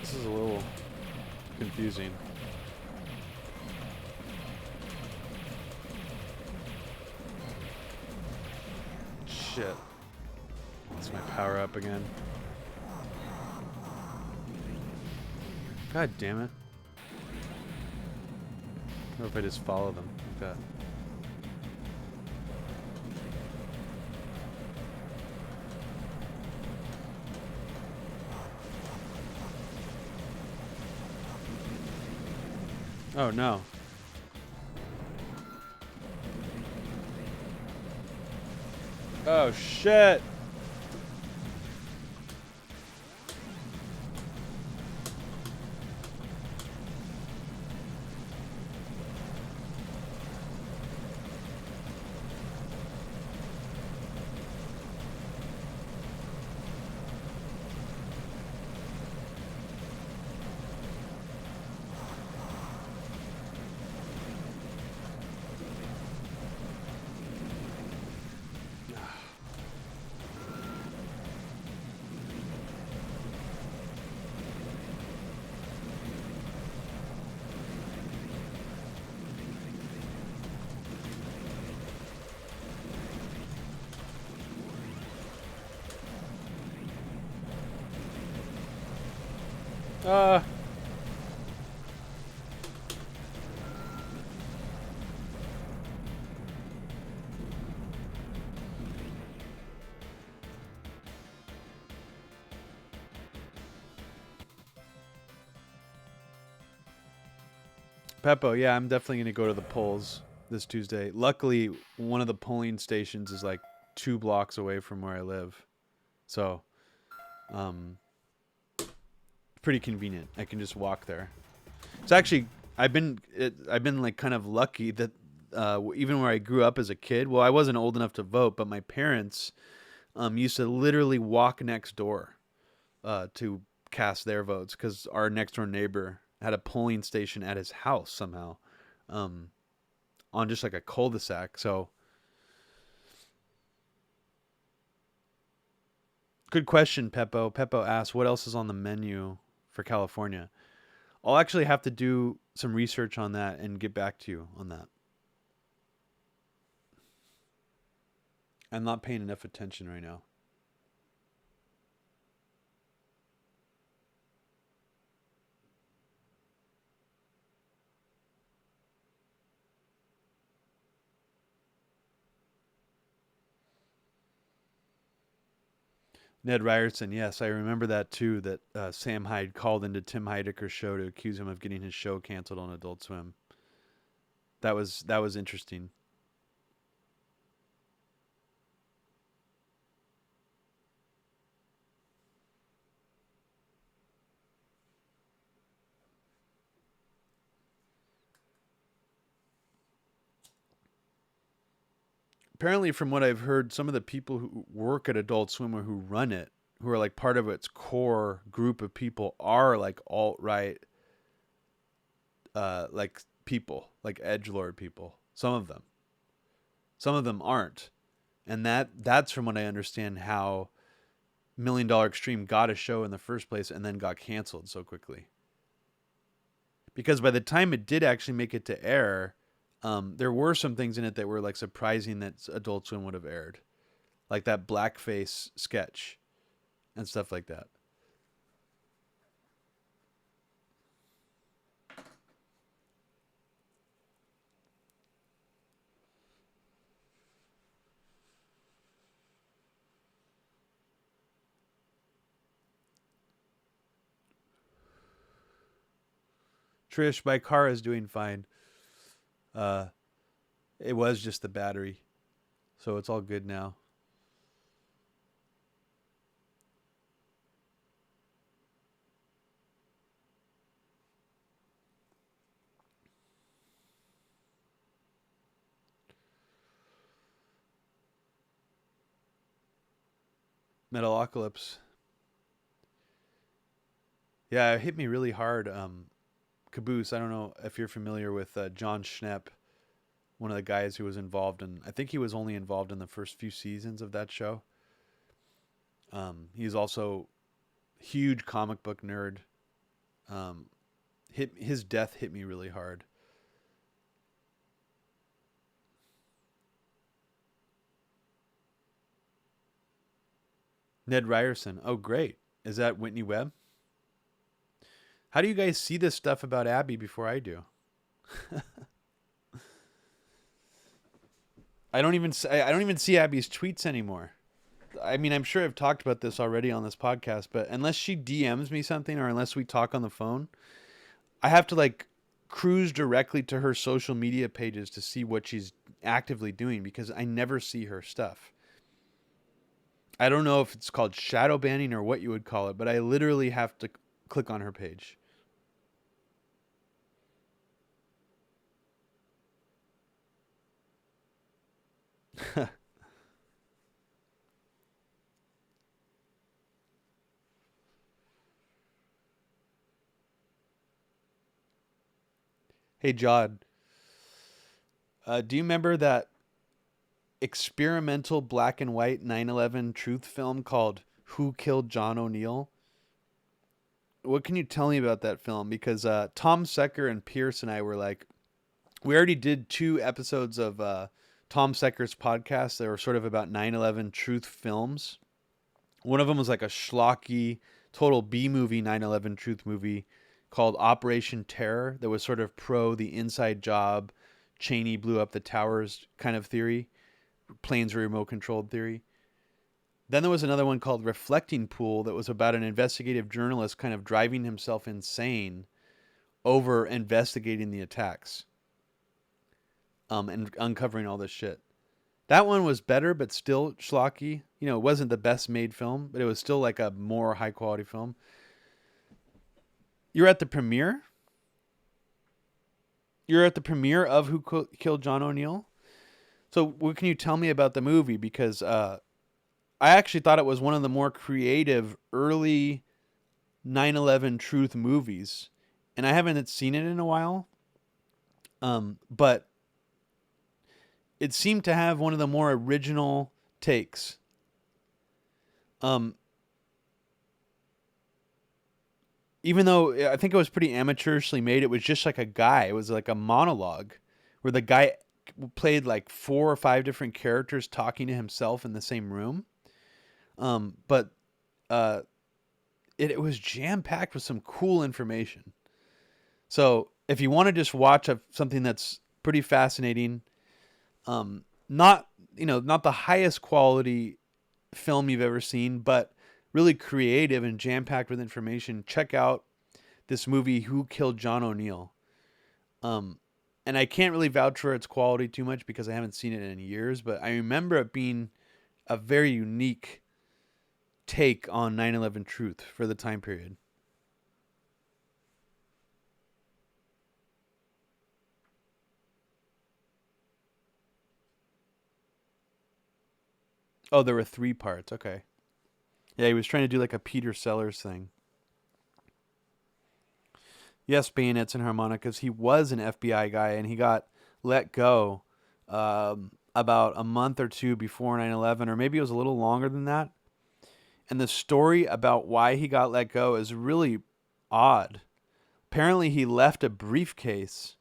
This is a little confusing. Shit. That's my power up again. God damn it. What if I just follow them like that? Oh no. Oh shit. Uh. Peppo, yeah, I'm definitely gonna go to the polls this Tuesday. Luckily, one of the polling stations is like 2 blocks away from where I live, so um, pretty convenient. I can just walk there. It's actually I've been like kind of lucky that even where I grew up as a kid. Well, I wasn't old enough to vote, but my parents used to literally walk next door to cast their votes because our next door neighbor had a polling station at his house somehow, um, on just like a cul-de-sac. So, good question, Peppo. Peppo asks, "What else is on the menu for California?" I'll actually have to do some research on that and get back to you on that. I'm not paying enough attention right now. Ned Ryerson, yes, I remember that too. That Sam Hyde called into Tim Heidecker's show to accuse him of getting his show canceled on Adult Swim. That was interesting. Apparently, from what I've heard, some of the people who work at Adult Swim or who run it, who are like part of its core group of people, are like alt right, like people, like edge lord people. Some of them aren't, and that's from what I understand how $1 Million Extreme got a show in the first place and then got canceled so quickly. Because by the time it did actually make it to air, there were some things in it that were like surprising that Adult Swim would have aired, like that blackface sketch and stuff like that. Trish, my car is doing fine. Uh, it was just the battery, so it's all good now. Metalocalypse. Yeah, it hit me really hard. Caboose. I don't know if you're familiar with John Schnepp, one of the guys who was involved in. I think he was only involved in the first few seasons of that show. He's also huge comic book nerd. Um, his death hit me really hard. Ned Ryerson. Oh, great. Is that Whitney Webb? How do you guys see this stuff about Abby before I do? I don't even see Abby's tweets anymore. I mean, I'm sure I've talked about this already on this podcast, but unless she DMs me something or unless we talk on the phone, I have to like cruise directly to her social media pages to see what she's actively doing because I never see her stuff. I don't know if it's called shadow banning or what you would call it, but I literally have to click on her page. Hey, Jod, do you remember that experimental black and white 9/11 truth film called Who Killed John O'Neill? What can you tell me about that film? Because Tom Secker and Pierce and I were like, we already did 2 episodes of Tom Secker's podcast that were sort of about 9/11 truth films. One of them was like a schlocky, total B movie 9/11 truth movie called Operation Terror that was sort of pro the inside job, Cheney blew up the towers kind of theory, planes were remote controlled theory. Then there was another one called Reflecting Pool that was about an investigative journalist kind of driving himself insane over investigating the attacks, and uncovering all this shit. That one was better, but still schlocky. You know, it wasn't the best made film, but it was still like a more high quality film. You're at the premiere. You're at the premiere of Who Killed John O'Neill. So, what can you tell me about the movie? Because I actually thought it was one of the more creative early 9/11 truth movies, and I haven't seen it in a while. But it seemed to have one of the more original takes. Even though I think it was pretty amateurishly made, it was just like a guy. It was like a monologue where the guy played like 4 or 5 different characters talking to himself in the same room. But it was jam packed with some cool information. So if you want to just watch something that's pretty fascinating, not not the highest quality film you've ever seen, but really creative and jam packed with information, check out this movie, Who Killed John O'Neill. And I can't really vouch for its quality too much because I haven't seen it in years, but I remember it being a very unique take on 9/11 truth for the time period. Oh, there were 3 parts. Okay. Yeah, he was trying to do like a Peter Sellers thing. Yes, bayonets and harmonicas. He was an FBI guy, and he got let go about a month or two before 9/11, or maybe it was a little longer than that. And the story about why he got let go is really odd. Apparently, he left a briefcase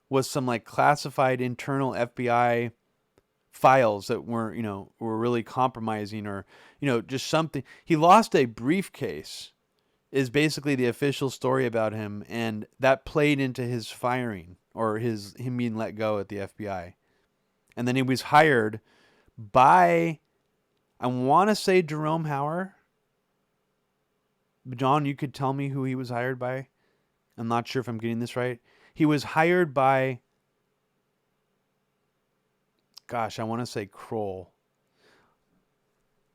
with some like classified internal FBI files that were really compromising, or just something. He lost a briefcase is basically the official story about him, and that played into his firing or him being let go at the FBI. And then he was hired by, I want to say, Jerome Hauer. John, you could tell me who he was hired by. I'm not sure if I'm getting this right. He was hired by, gosh, I want to say Kroll.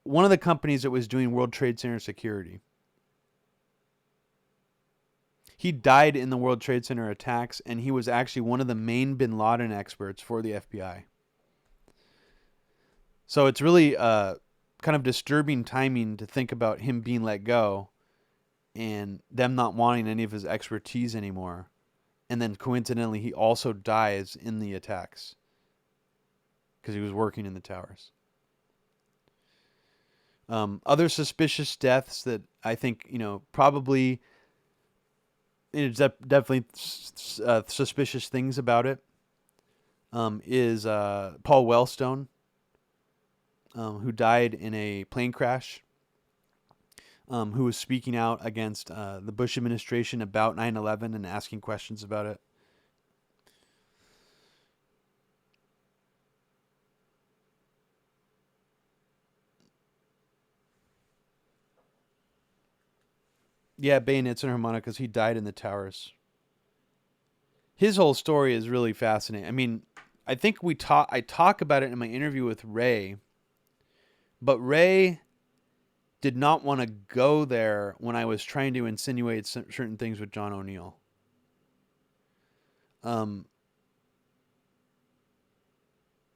One of the companies that was doing World Trade Center security. He died in the World Trade Center attacks, and he was actually one of the main bin Laden experts for the FBI. So it's really kind of disturbing timing to think about him being let go and them not wanting any of his expertise anymore. And then coincidentally, he also dies in the attacks because he was working in the towers. Other suspicious deaths that I think, probably definitely suspicious things about it is Paul Wellstone, who died in a plane crash, who was speaking out against the Bush administration about 9/11 and asking questions about it. Yeah, bayonets and harmonicas. He died in the towers. His whole story is really fascinating. I mean, I think I talk about it in my interview with Ray, but Ray did not want to go there when I was trying to insinuate certain things with John O'Neill.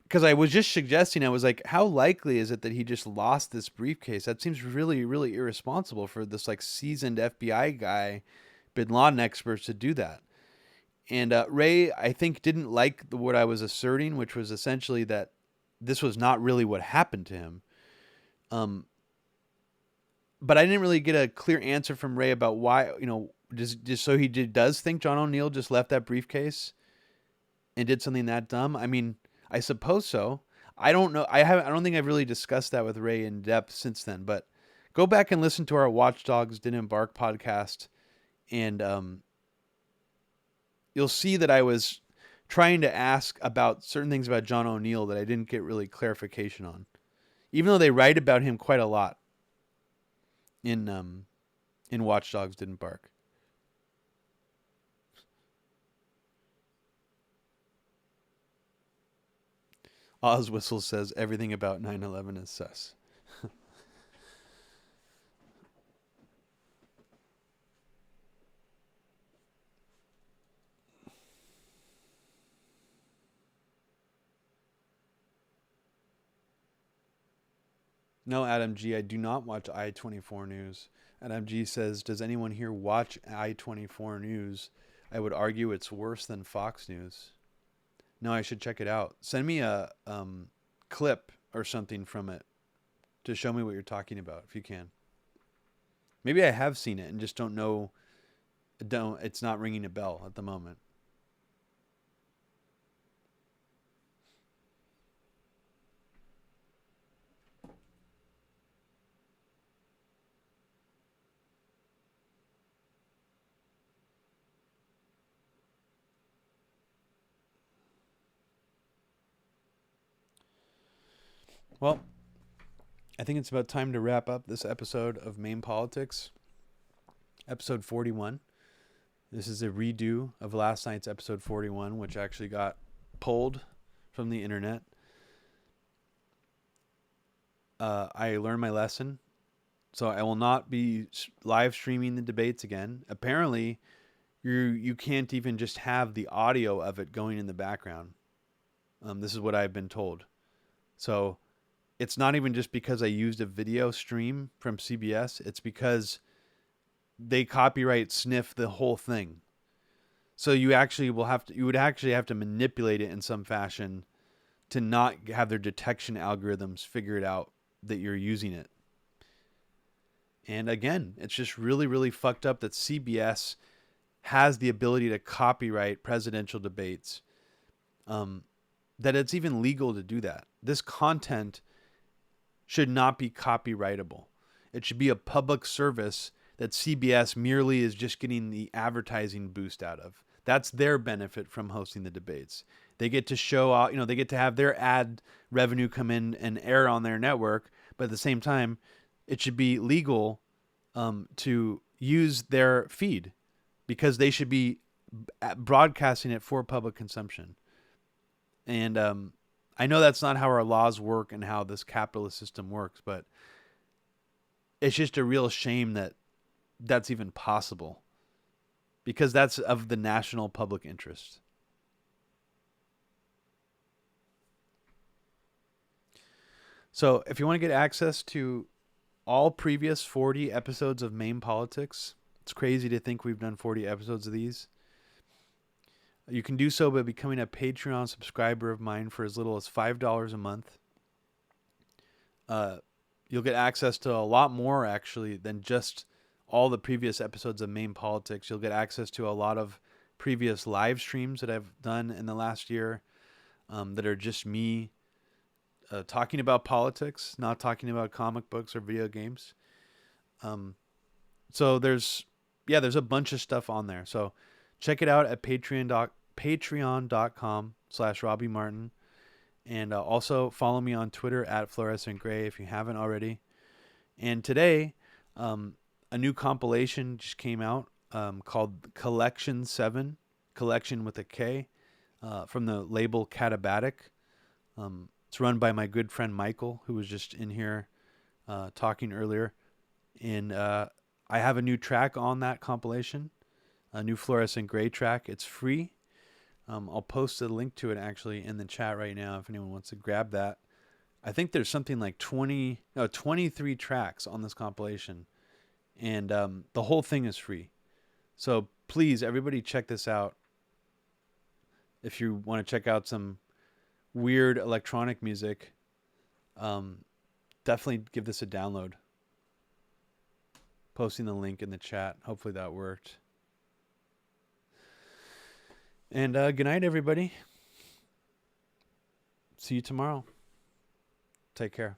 Because I was just suggesting, I was like, how likely is it that he just lost this briefcase? That seems really, really irresponsible for this like seasoned FBI guy, bin Laden experts to do that. And Ray, I think, didn't like what I was asserting, which was essentially that this was not really what happened to him. But I didn't really get a clear answer from Ray about why, just so he does think John O'Neill just left that briefcase and did something that dumb. I mean, I suppose so. I don't know. I don't think I've really discussed that with Ray in depth since then. But go back and listen to our Watch Dogs Didn't Bark podcast, and you'll see that I was trying to ask about certain things about John O'Neill that I didn't get really clarification on, even though they write about him quite a lot in Watch Dogs Didn't Bark. Oz Whistle says everything about 9/11 is sus. No, Adam G, I do not watch I-24 News. Adam G says, does anyone here watch I-24 News? I would argue it's worse than Fox News. No, I should check it out. Send me a clip or something from it to show me what you're talking about, if you can. Maybe I have seen it and just don't know. It's not ringing a bell at the moment. Well, I think it's about time to wrap up this episode of MAME Politics, episode 41. This is a redo of last night's episode 41, which actually got pulled from the internet. I learned my lesson, so I will not be live streaming the debates again. Apparently, you can't even just have the audio of it going in the background. This is what I've been told. So it's not even just because I used a video stream from CBS. It's because they copyright sniff the whole thing. So you would actually have to manipulate it in some fashion to not have their detection algorithms figure it out that you're using it. And again, it's just really, really fucked up that CBS has the ability to copyright presidential debates. That it's even legal to do that. This content should not be copyrightable. It should be a public service that CBS merely is just getting the advertising boost out of. That's their benefit from hosting the debates. They get to show out, they get to have their ad revenue come in and air on their network, but at the same time, it should be legal to use their feed because they should be broadcasting it for public consumption. And I know that's not how our laws work and how this capitalist system works, but it's just a real shame that that's even possible because that's of the national public interest. So if you want to get access to all previous 40 episodes of MAME Politics, it's crazy to think we've done 40 episodes of these. You can do so by becoming a Patreon subscriber of mine for as little as $5 a month. You'll get access to a lot more, actually, than just all the previous episodes of MAME Politics. You'll get access to a lot of previous live streams that I've done in the last year that are just me talking about politics, not talking about comic books or video games. So there's a bunch of stuff on there. So check it out at patreon.com/Robbie Martin. And also follow me on Twitter at Fluorescent Grey if you haven't already. And today, a new compilation just came out called Collection 7, Collection with a K, from the label Catabatic. It's run by my good friend Michael, who was just in here talking earlier. And I have a new track on that compilation, a new Fluorescent Grey track. It's free. I'll post a link to it actually in the chat right now if anyone wants to grab that. I think there's something like 23 tracks on this compilation. And the whole thing is free. So please, everybody check this out. If you want to check out some weird electronic music, definitely give this a download. Posting the link in the chat. Hopefully that worked. And good night, everybody. See you tomorrow. Take care.